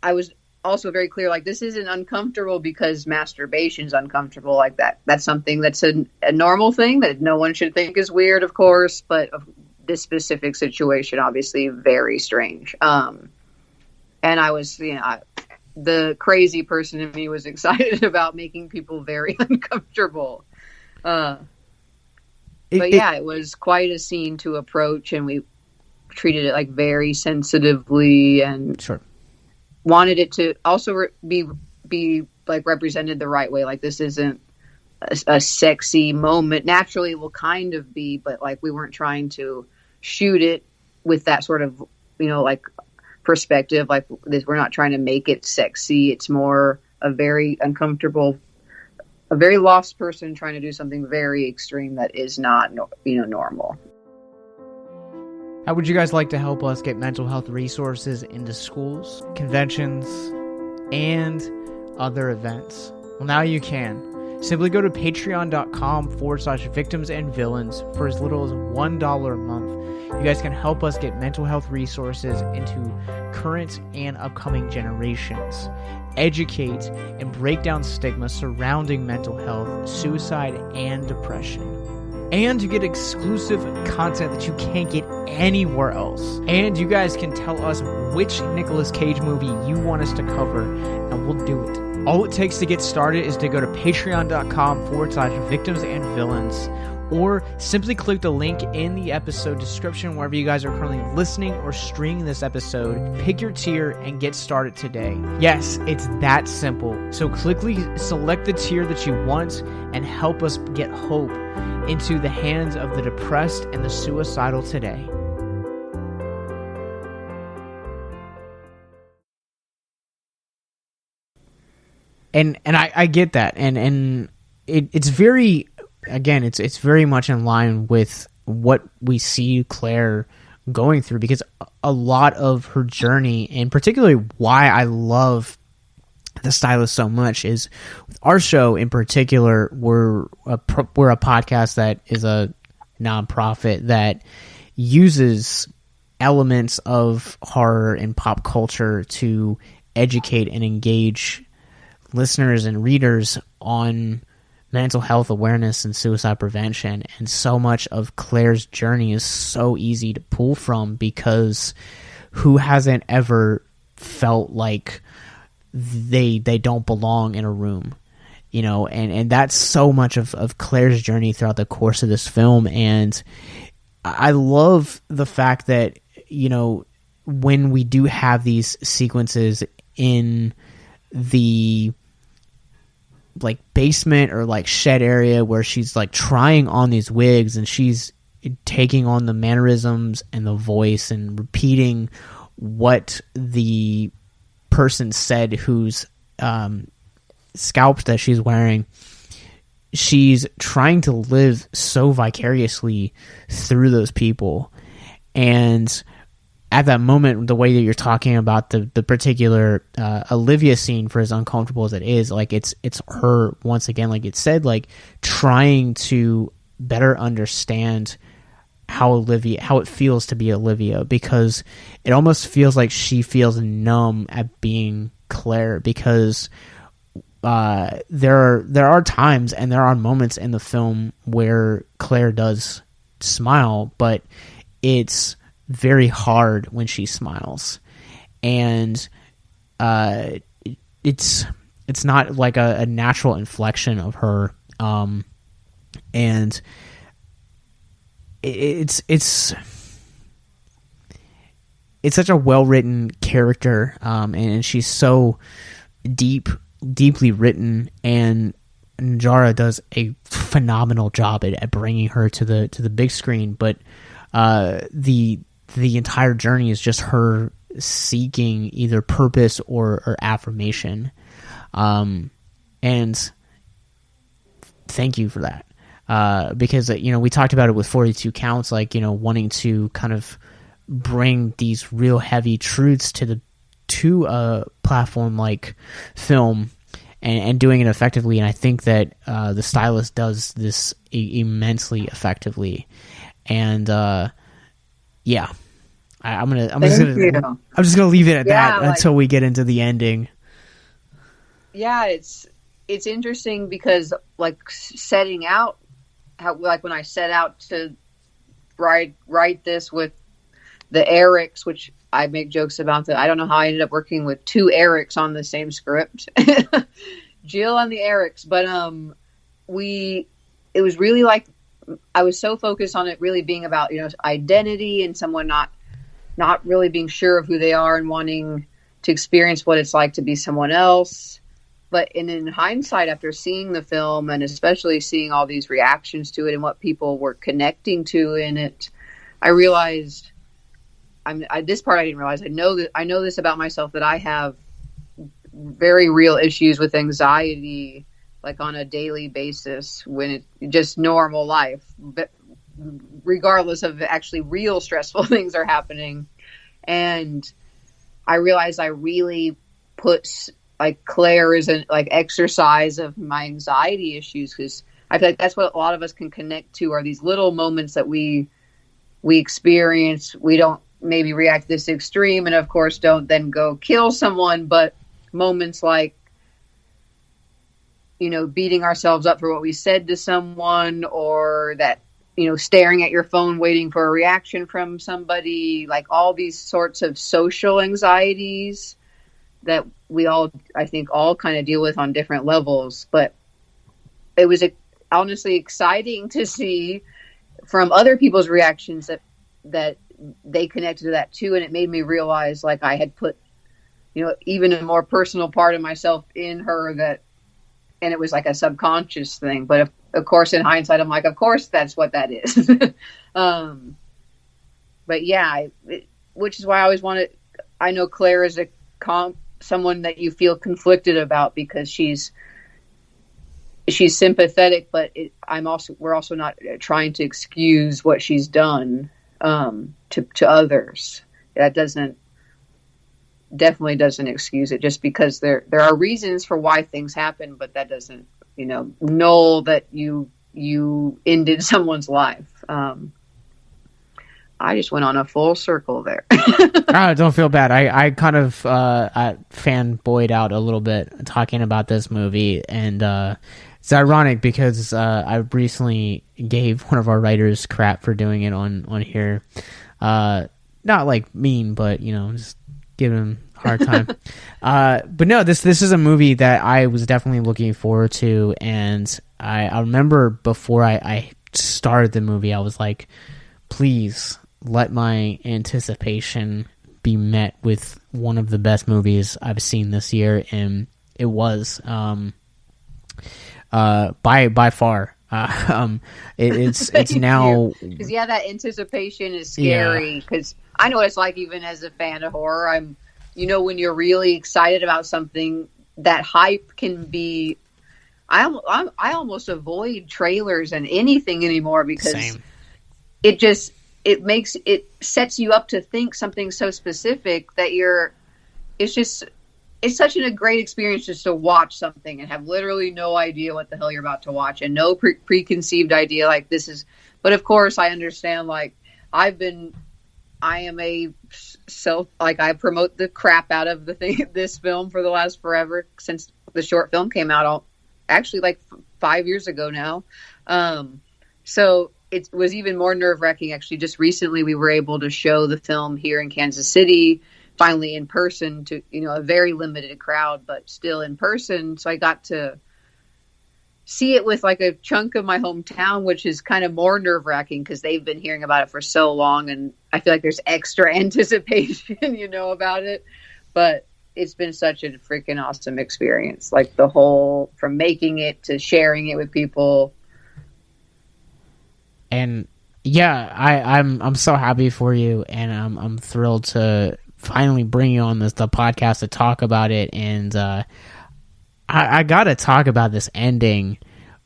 B: I was also very clear, like, this isn't uncomfortable because masturbation's uncomfortable like that. That's something that's a normal thing that no one should think is weird, of course, but this specific situation, obviously very strange. And I was, the crazy person in me was excited about making people very uncomfortable. It was quite a scene to approach, and we treated it like very sensitively, and
A: sure,
B: wanted it to also be like represented the right way. Like, this isn't a sexy moment. Naturally, it will kind of be, but like, we weren't trying to shoot it with that sort of, like, perspective. Like, this, we're not trying to make it sexy. It's more a very uncomfortable, a very lost person trying to do something very extreme that is not, normal.
A: How would you guys like to help us get mental health resources into schools, conventions, and other events? Well, now you can. Simply go to patreon.com/victims and villains for as little as $1 a month. You guys can help us get mental health resources into current and upcoming generations, educate and break down stigma surrounding mental health, suicide, and depression. And you get exclusive content that you can't get anywhere else. And you guys can tell us which Nicolas Cage movie you want us to cover, and we'll do it. All it takes to get started is to go to patreon.com/victims and villains, or simply click the link in the episode description wherever you guys are currently listening or streaming this episode. Pick your tier and get started today. Yes, it's that simple. So quickly select the tier that you want and help us get hope into the hands of the depressed and the suicidal today. And I get that, and it's very, again, it's very much in line with what we see Claire going through, because a lot of her journey, and particularly why I love The Stylist so much, is with our show in particular, we're a podcast that is a nonprofit that uses elements of horror and pop culture to educate and engage listeners and readers on mental health awareness and suicide prevention. And so much of Claire's journey is so easy to pull from, because who hasn't ever felt like they don't belong in a room, and that's so much of Claire's journey throughout the course of this film. And I love the fact that, when we do have these sequences in the like basement or like shed area where she's like trying on these wigs, and she's taking on the mannerisms and the voice and repeating what the person said whose scalp that she's wearing. She's trying to live so vicariously through those people. And at that moment, the way that you're talking about the particular Olivia scene, for as uncomfortable as it is, like it's her, once again, like it said, like trying to better understand how it feels to be Olivia, because it almost feels like she feels numb at being Claire, because there are times and there are moments in the film where Claire does smile, but it's very hard when she smiles, and it's not like a natural inflection of her, and it's such a well-written character, and she's so deeply written, and Njara does a phenomenal job at bringing her to the big screen. But the entire journey is just her seeking either purpose or affirmation, and thank you for that, because we talked about it with 42 Counts, like wanting to kind of bring these real heavy truths to a platform like film, and doing it effectively. And I think that the stylist does this immensely effectively. And I'm just gonna leave it at that until we get into the ending.
B: Yeah, it's interesting because setting out when I set out to write this with the Erics, which I make jokes about that. I don't know how I ended up working with two Erics on the same script, Jill and the Erics. But it was really I was so focused on it really being about identity and someone not really being sure of who they are and wanting to experience what it's like to be someone else. But in hindsight, after seeing the film and especially seeing all these reactions to it and what people were connecting to in it, I realized. This part I didn't realize. I know this about myself, that I have very real issues with anxiety, on a daily basis, when it's just normal life, but regardless of actually real stressful things are happening. And I realized I really put Claire as an exercise of my anxiety issues, because I feel like that's what a lot of us can connect to, are these little moments that we experience. We don't maybe react this extreme, and of course don't then go kill someone, but moments beating ourselves up for what we said to someone, or that staring at your phone waiting for a reaction from somebody, all these sorts of social anxieties that we all, I think, all kind of deal with on different levels. But it was honestly exciting to see from other people's reactions that they connected to that too, and it made me realize I had put even a more personal part of myself in her, and it was a subconscious thing. But of course in hindsight I'm of course that's what that is. But yeah, which is why I always wanted. I know Claire is someone that you feel conflicted about, because she's sympathetic, but we're also not trying to excuse what she's done to others. That definitely doesn't excuse it, just because there are reasons for why things happen, but that doesn't null that you ended someone's life. I just went on a full circle there.
A: Oh, don't feel bad. I kind of fanboyed out a little bit talking about this movie, and it's ironic because I recently gave one of our writers crap for doing it on here. Not mean, but just giving him a hard time. But no, this is a movie that I was definitely looking forward to, and I remember before I started the movie, I was like, please let my anticipation be met with one of the best movies I've seen this year, and it was by far. It's now,
B: because that anticipation is scary, because I know what it's like even as a fan of horror. I'm when you're really excited about something, that hype can be. I almost avoid trailers and anything anymore, because
A: Same.
B: it sets you up to think something so specific that it's such a great experience just to watch something and have literally no idea what the hell you're about to watch, and no preconceived idea this is. But of course I understand, I am I promote the crap out of this film for the last forever, since the short film came out, actually 5 years ago now. So it was even more nerve-wracking. Actually, just recently we were able to show the film here in Kansas City, finally in person, to a very limited crowd, but still in person. So I got to see it with like a chunk of my hometown, which is kind of more nerve-wracking because they've been hearing about it for so long, and I feel like there's extra anticipation, about it. But it's been such a freaking awesome experience, like the whole, from making it to sharing it with people.
A: And yeah, I'm so happy for you, and I'm thrilled to finally bring you on the podcast to talk about it. And I gotta talk about this ending,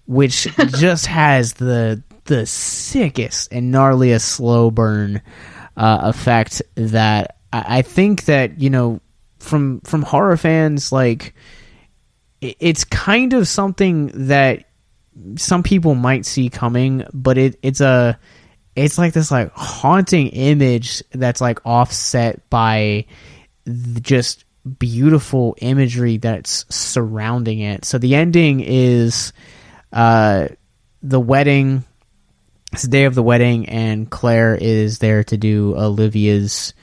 A: which just has the sickest and gnarliest slow burn effect that I think that, from horror fans, like, it's kind of something that some people might see coming, but it's like this like haunting image that's like offset by just beautiful imagery that's surrounding it. So the ending is the wedding. It's the day of the wedding, and Claire is there to do Olivia's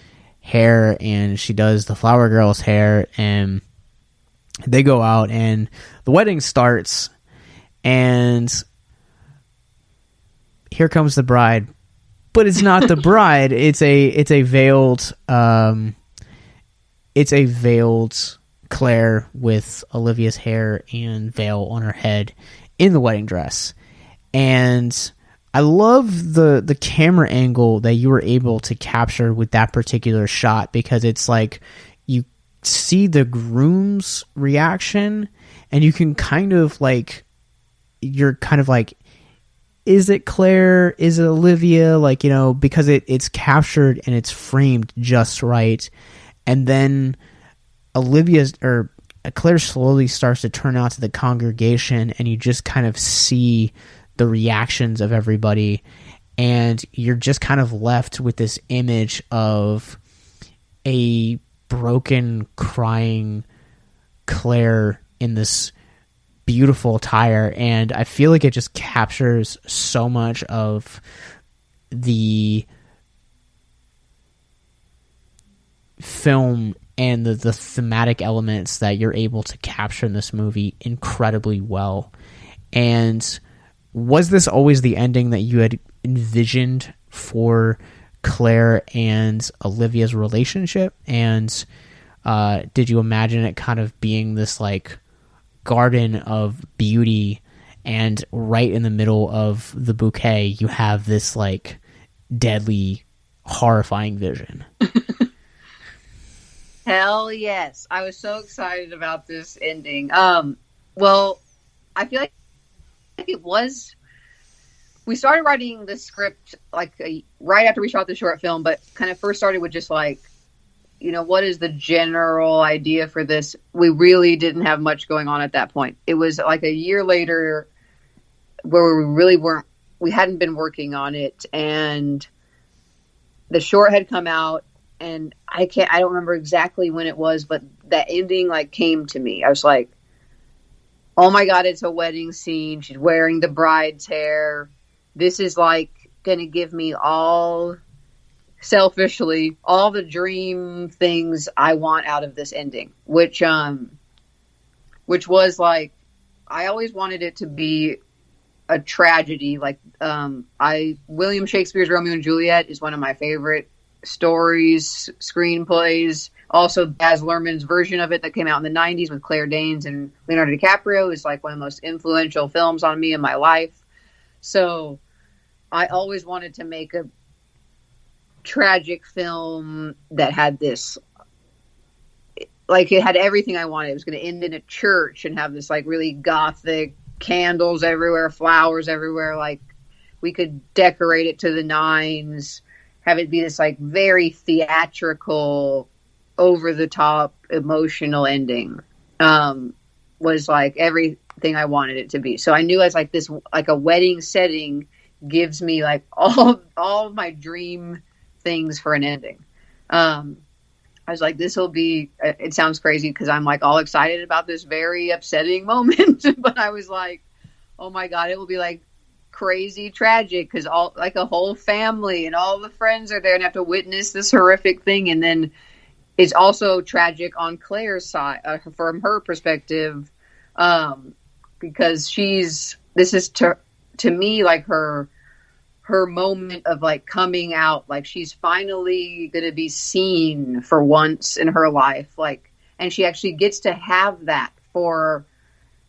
A: hair, and she does the flower girl's hair, and they go out, and the wedding starts, and here comes the bride, but it's not the bride. It's a veiled Claire with Olivia's hair and veil on her head in the wedding dress. And I love the camera angle that you were able to capture with that particular shot, because it's like you see the groom's reaction, and you can kind of like, you're kind of like, is it Claire? Is it Olivia? Like, because it's captured and it's framed just right. And then Claire slowly starts to turn out to the congregation, and you just kind of see the reactions of everybody, and you're just kind of left with this image of a broken, crying Claire in this beautiful attire. And I feel like it just captures so much of the film and the thematic elements that you're able to capture in this movie incredibly well. And was this always the ending that you had envisioned for Claire and Olivia's relationship? And did you imagine it kind of being this like garden of beauty, and right in the middle of the bouquet you have this like deadly, horrifying vision?
B: Hell yes. I was so excited about this ending. Well, I feel like it was, we started writing the script like right after we shot the short film, but kind of first started with just like, what is the general idea for this? We really didn't have much going on at that point. It was like a year later where we hadn't been working on it, and the short had come out, and I don't remember exactly when it was, but that ending like came to me. I was like, oh my God, it's a wedding scene. She's wearing the bride's hair. This is like going to give me selfishly all the dream things I want out of this ending, which was like, I always wanted it to be a tragedy. Like, William Shakespeare's Romeo and Juliet is one of my favorite stories, screenplays. Also, Baz Luhrmann's version of it that came out in the 90s with Claire Danes and Leonardo DiCaprio is like one of the most influential films on me in my life. So I always wanted to make a tragic film that had this, like, it had everything I wanted. It was going to end in a church and have this like really gothic candles everywhere, flowers everywhere. Like, we could decorate it to the nines, have it be this like very theatrical, over the top, emotional ending. Was like everything I wanted it to be. So I knew as like this, like a wedding setting gives me like all of my dream things for an ending. I was like, this will be, it sounds crazy because I'm like all excited about this very upsetting moment, but I was like, oh my God, it will be like crazy tragic because all like a whole family and all the friends are there and have to witness this horrific thing. And then it's also tragic on Claire's side, from her perspective, because this is to me like her moment of like coming out, like she's finally going to be seen for once in her life, like, and she actually gets to have that for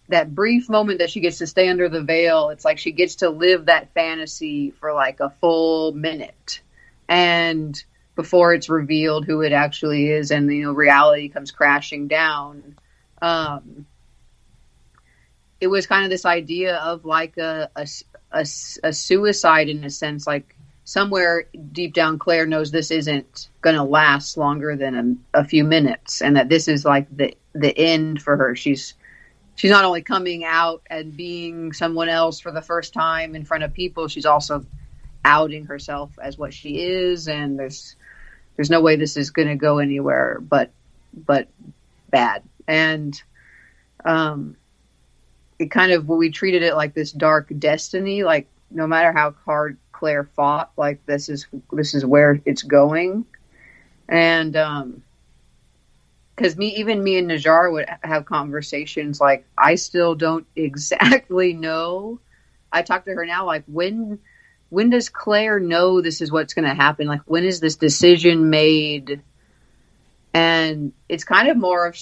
B: that brief moment that she gets to stay under the veil. It's like she gets to live that fantasy for like a full minute, and before it's revealed who it actually is, and reality comes crashing down. It was kind of this idea of like a suicide in a sense, like somewhere deep down Claire knows this isn't going to last longer than a few minutes, and that this is like the end for her. She's not only coming out and being someone else for the first time in front of people, she's also outing herself as what she is, and there's no way this is going to go anywhere but bad. And it kind of, we treated it like this dark destiny, like no matter how hard Claire fought, like this is where it's going. And because me and Najar would have conversations like, I still don't exactly know. I talk to her now, like, when does Claire know this is what's going to happen? Like, when is this decision made? And it's kind of more of,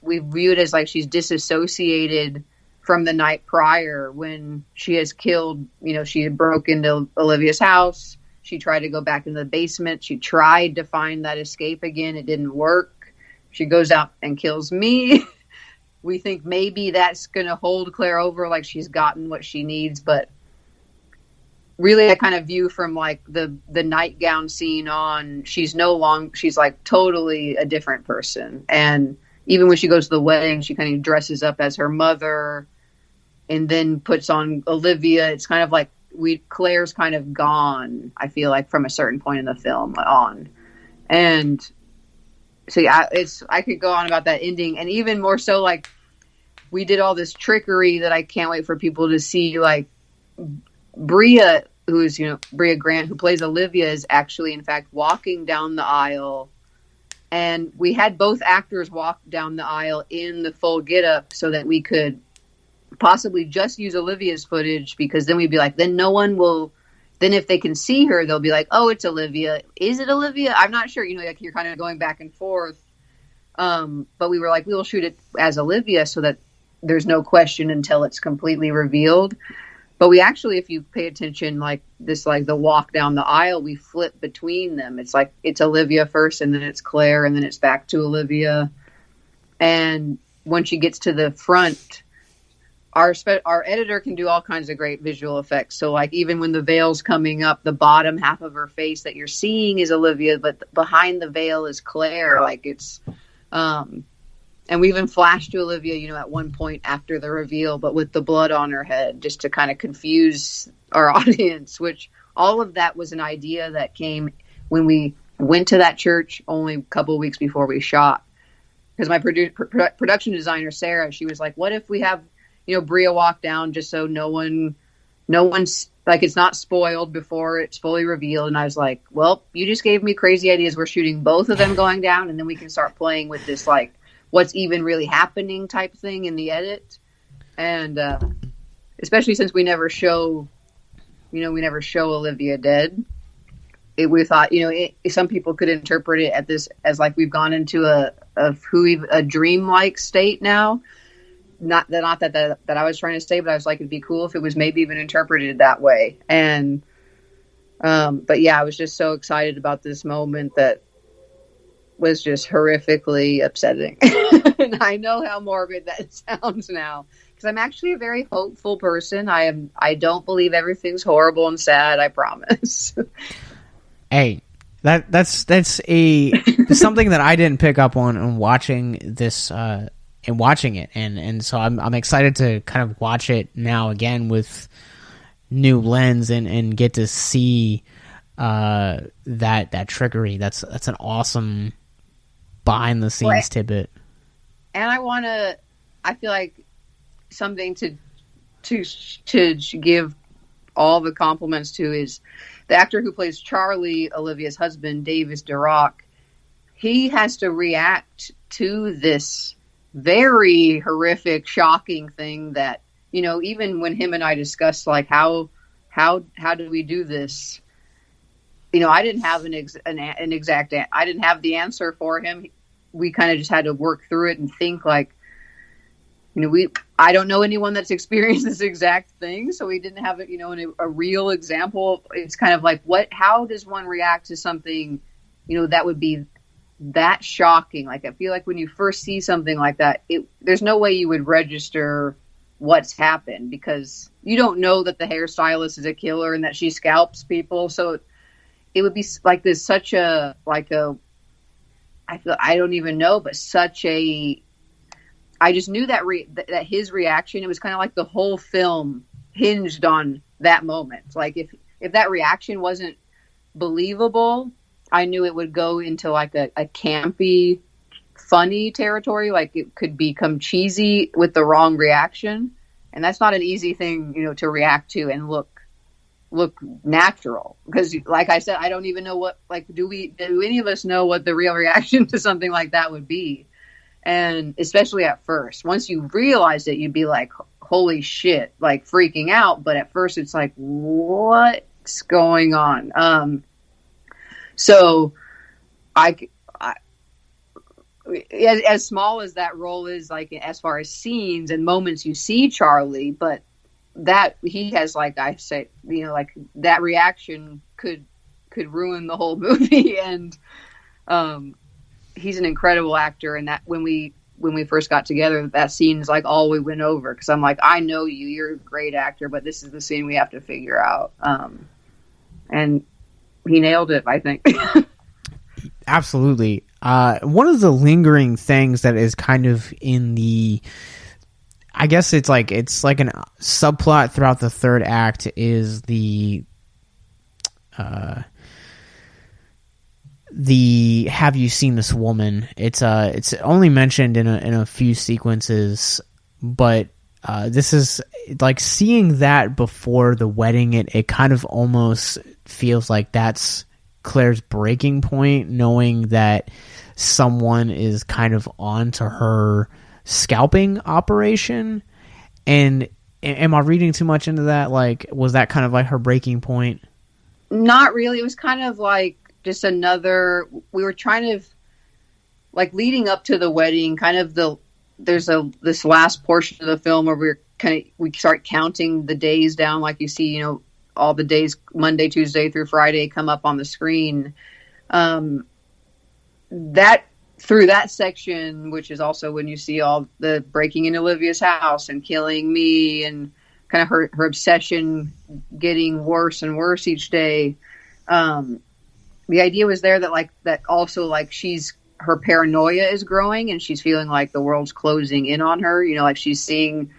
B: we view it as like she's disassociated from the night prior when she has killed, she had broke into Olivia's house. She tried to go back into the basement. She tried to find that escape again. It didn't work. She goes out and kills me. We think maybe that's going to hold Claire over, like she's gotten what she needs. But really, I kind of view from like the nightgown scene on, she's like totally a different person. And even when she goes to the wedding, she kind of dresses up as her mother and then puts on Olivia. It's kind of like Claire's kind of gone, I feel like, from a certain point in the film on. And so yeah, I could go on about that ending, and even more so, like, we did all this trickery that I can't wait for people to see. Like, Bria, who's Bria Grant, who plays Olivia, is actually in fact walking down the aisle, and we had both actors walk down the aisle in the full getup so that we could possibly just use Olivia's footage, because then we'd be like, then no one will, then if they can see her, they'll be like, oh, it's Olivia. Is it Olivia? I'm not sure. Like, you're kind of going back and forth. But we were like, we will shoot it as Olivia so that there's no question until it's completely revealed. But we actually, if you pay attention, like this, like the walk down the aisle, we flip between them. It's like, it's Olivia first, and then it's Claire, and then it's back to Olivia. And when she gets to the front, our editor can do all kinds of great visual effects. So like, even when the veil's coming up, the bottom half of her face that you're seeing is Olivia, but behind the veil is Claire. Like, it's, and we even flashed to Olivia, at one point after the reveal, but with the blood on her head, just to kind of confuse our audience, which all of that was an idea that came when we went to that church only a couple of weeks before we shot. Because my production designer, Sarah, she was like, what if we have, Bria walk down just so no one's like, it's not spoiled before it's fully revealed. And I was like, well, you just gave me crazy ideas. We're shooting both of them going down, and then we can start playing with this, like, what's even really happening type thing in the edit. And especially since we never show Olivia dead. We thought, some people could interpret it as like we've gone into a dreamlike state now. Not that I was trying to say, but I was like, it'd be cool if it was maybe even interpreted that way. And, but yeah, I was just so excited about this moment that was just horrifically upsetting. And I know how morbid that sounds now, because I'm actually a very hopeful person. I don't believe everything's horrible and sad. I promise.
A: Hey, that's something that I didn't pick up on watching this, and watching it, and so I'm excited to kind of watch it now again with new lens and get to see that trickery. That's an awesome behind the scenes tidbit. And I feel like something to give all the compliments to is the actor who plays Charlie, Olivia's husband, Davis Durock. He has to react to this very horrific, shocking thing that
B: even when him and I discussed like how do we do this, I didn't have an exact I didn't have the answer for him. We kind of just had to work through it and think like, I don't know anyone that's experienced this exact thing, so we didn't have a real example. It's kind of like, how does one react to something, that would be that shocking? Like, I feel like when you first see something like that, there's no way you would register what's happened, because you don't know that the hairstylist is a killer and that she scalps people. So it would be like this, I don't even know, but I just knew that that his reaction, it was kind of like the whole film hinged on that moment. Like if that reaction wasn't believable, I knew it would go into like a campy, funny territory. Like it could become cheesy with the wrong reaction. And that's not an easy thing, to react to and look natural. Because like I said, I don't even know do any of us know what the real reaction to something like that would be? And especially at first, once you realize it, you'd be like, holy shit, like freaking out. But at first it's like, what's going on? So as small as that role is, like as far as scenes and moments you see Charlie, but that he has, like I say, like that reaction could ruin the whole movie. And, he's an incredible actor, and that when we first got together, that scene is like all we went over, because I'm like, I know you're a great actor, but this is the scene we have to figure out. And he nailed it, I think.
A: Absolutely. One of the lingering things that is kind of in the, I guess it's like a subplot throughout the third act, is the have you seen this woman? It's only mentioned in a few sequences, but this is like seeing that before the wedding. It kind of almost feels like that's Claire's breaking point, knowing that someone is kind of on to her scalping operation. And am I reading too much into that? Like, was that kind of like her breaking point?
B: Not really. It was kind of like just we were trying to, like, leading up to the wedding, kind of there's this last portion of the film where we start counting the days down, like you see, all the days, Monday, Tuesday through Friday, come up on the screen. That through that section, which is also when you see all the breaking into Olivia's house and killing me, and kind of her obsession getting worse and worse each day. The idea was there that also her paranoia is growing, and she's feeling like the world's closing in on her. Like she's seeing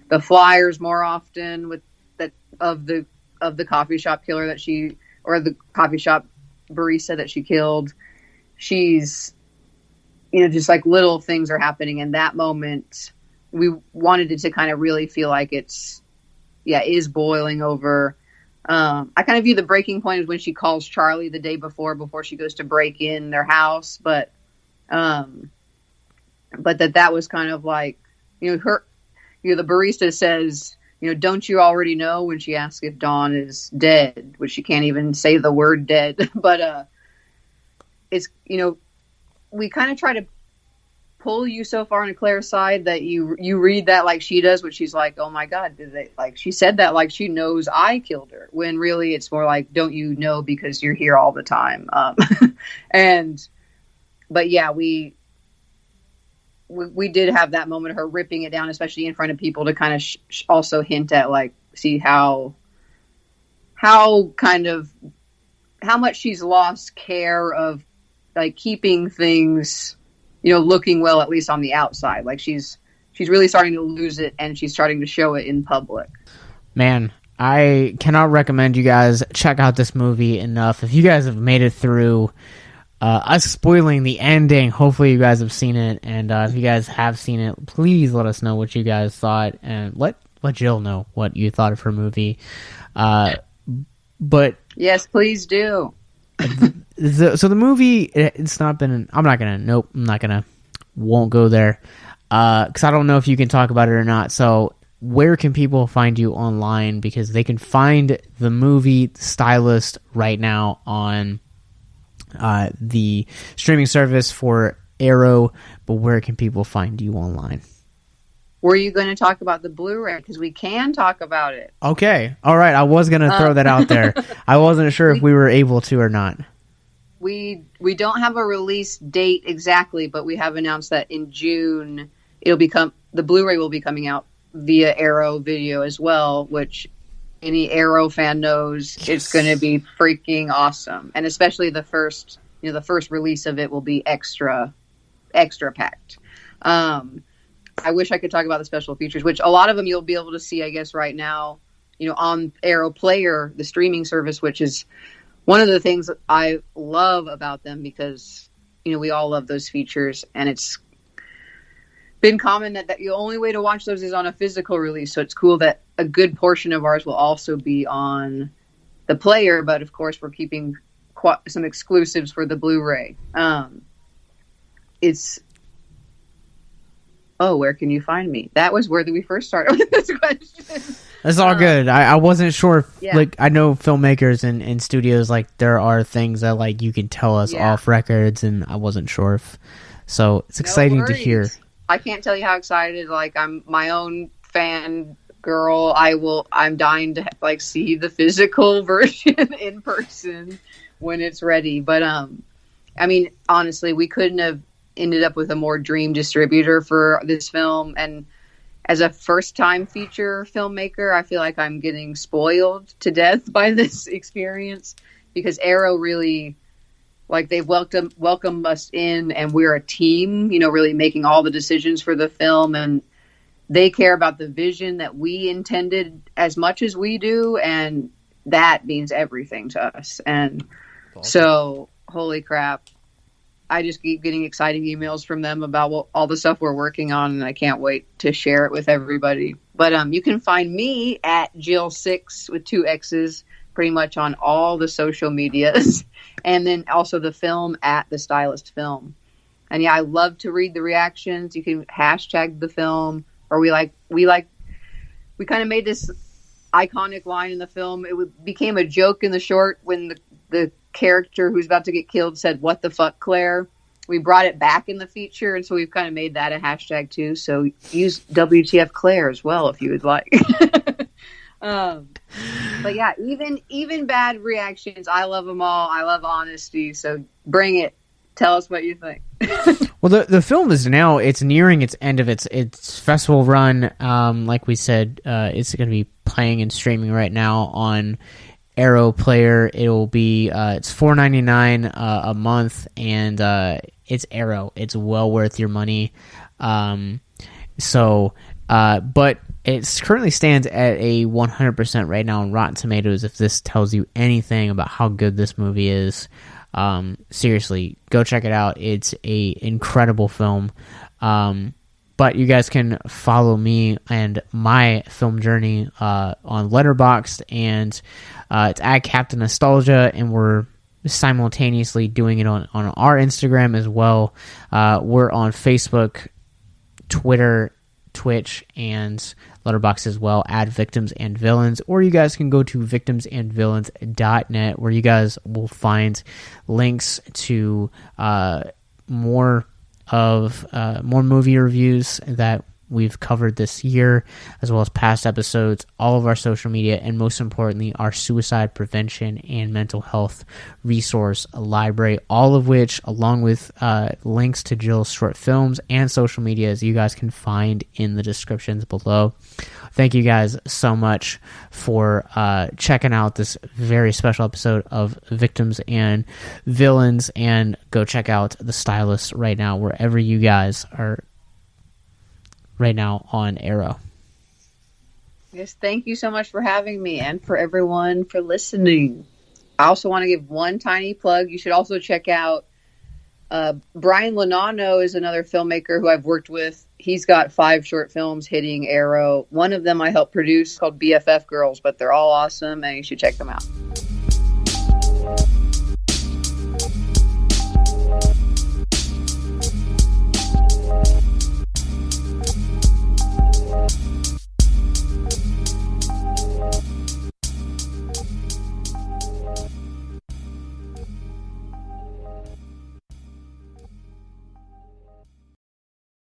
B: the flyers more often of the coffee shop killer or the coffee shop barista that she killed. She's, just like little things are happening. In that moment, we wanted it to kind of really feel like is boiling over. I kind of view the breaking point as when she calls Charlie the day before she goes to break in their house. But that was kind of like, the barista says, don't you already know, when she asks if Dawn is dead, which she can't even say the word dead. But, it's, we kind of try to pull you so far on Claire's side that you read that like she does, which she's like, oh my God, she said that like she knows I killed her, when really it's more like, don't you know, because you're here all the time. But yeah, we did have that moment of her ripping it down, especially in front of people, to kind of also hint at, like, see how much she's lost care of, like, keeping things, looking well, at least on the outside. Like she's really starting to lose it, and she's starting to show it in public. Man, I cannot recommend you guys check out this movie enough. If you guys have made it through us spoiling the ending, hopefully you guys have seen it. And if you guys have seen it, please let us know what you guys thought, and let Jill know what you thought of her movie. But yes, please do. So the movie, it's not been, won't go there, because I don't know if you can talk about it or not. So
A: where can people find you online? Because they can find the movie Stylist right now on the streaming service for Arrow, but where can people find you online?
B: Were you going to talk about the Blu-ray? Because we can talk about it.
A: Okay. All right. I was going to throw that out there. I wasn't sure if we were able to or not.
B: We don't have a release date exactly, but we have announced that in June the Blu-ray will be coming out via Arrow Video as well, which any Arrow fan knows it's going to be freaking awesome. And especially the first release of it will be extra packed. I wish I could talk about the special features, which a lot of them you'll be able to see, I guess, right now, on Arrow Player, the streaming service, which is one of the things I love about them because, we all love those features. And it's been common that the only way to watch those is on a physical release. So it's cool that a good portion of ours will also be on the player. But, of course, we're keeping some exclusives for the Blu-ray. Where can you find me? That was where we first started with this question.
A: That's all good. I wasn't sure if, I know filmmakers and studios, there are things that, you can tell us off records, and I wasn't sure if... So, it's exciting to hear.
B: I can't tell you how excited, I'm my own fan girl. I'm dying to, see the physical version in person when it's ready. But, honestly, we couldn't have ended up with a more dream distributor for this film. And as a first-time feature filmmaker, I feel like I'm getting spoiled to death by this experience because Arrow really, they welcome us in, and we're a team, really making all the decisions for the film, and they care about the vision that we intended as much as we do, and that means everything to us. And so, holy crap. I just keep getting exciting emails from them about all the stuff we're working on, and I can't wait to share it with everybody. But you can find me at Jill6 with 2 X's pretty much on all the social medias, and then also the film at the-stylist film. And I love to read the reactions. You can hashtag the film, or we kind of made this iconic line in the film. It became a joke in the short when the character who's about to get killed said, "What the fuck, Claire?" We brought it back in the feature, and so we've kind of made that a hashtag too. So use WTF Claire as well if you would like. But yeah, even bad reactions, I love them all. I love honesty, so bring it. Tell us what you think.
A: Well, the film is it's nearing its end of its festival run. Like we said, it's going to be playing and streaming right now on Arrow Player. It'll be it's $4.99 a month, and it's Arrow. It's well worth your money. But it currently stands at a 100% right now on Rotten Tomatoes. If this tells you anything about how good this movie is, seriously, go check it out. It's a incredible film. But you guys can follow me and my film journey on Letterboxd, and it's at Captain Nostalgia, and we're simultaneously doing it on our Instagram as well. We're on Facebook, Twitter, Twitch, and Letterboxd as well, at Victims and Villains, or you guys can go to victimsandvillains.net, where you guys will find links to more movie reviews that we've covered this year, as well as past episodes, all of our social media, and most importantly, our suicide prevention and mental health resource library, all of which, along with links to Jill's short films and social medias, you guys can find in the descriptions below. Thank you guys so much for checking out this very special episode of Victims and Villains, and go check out The Stylist right now, wherever you guys are right now on Arrow.
B: Yes, thank you so much for having me, and for everyone for listening. I also want to give one tiny plug. You should also check out Brian Lonano is another filmmaker who I've worked with. He's got 5 short films hitting Arrow. One of them I helped produce called BFF Girls, but they're all awesome, and you should check them out.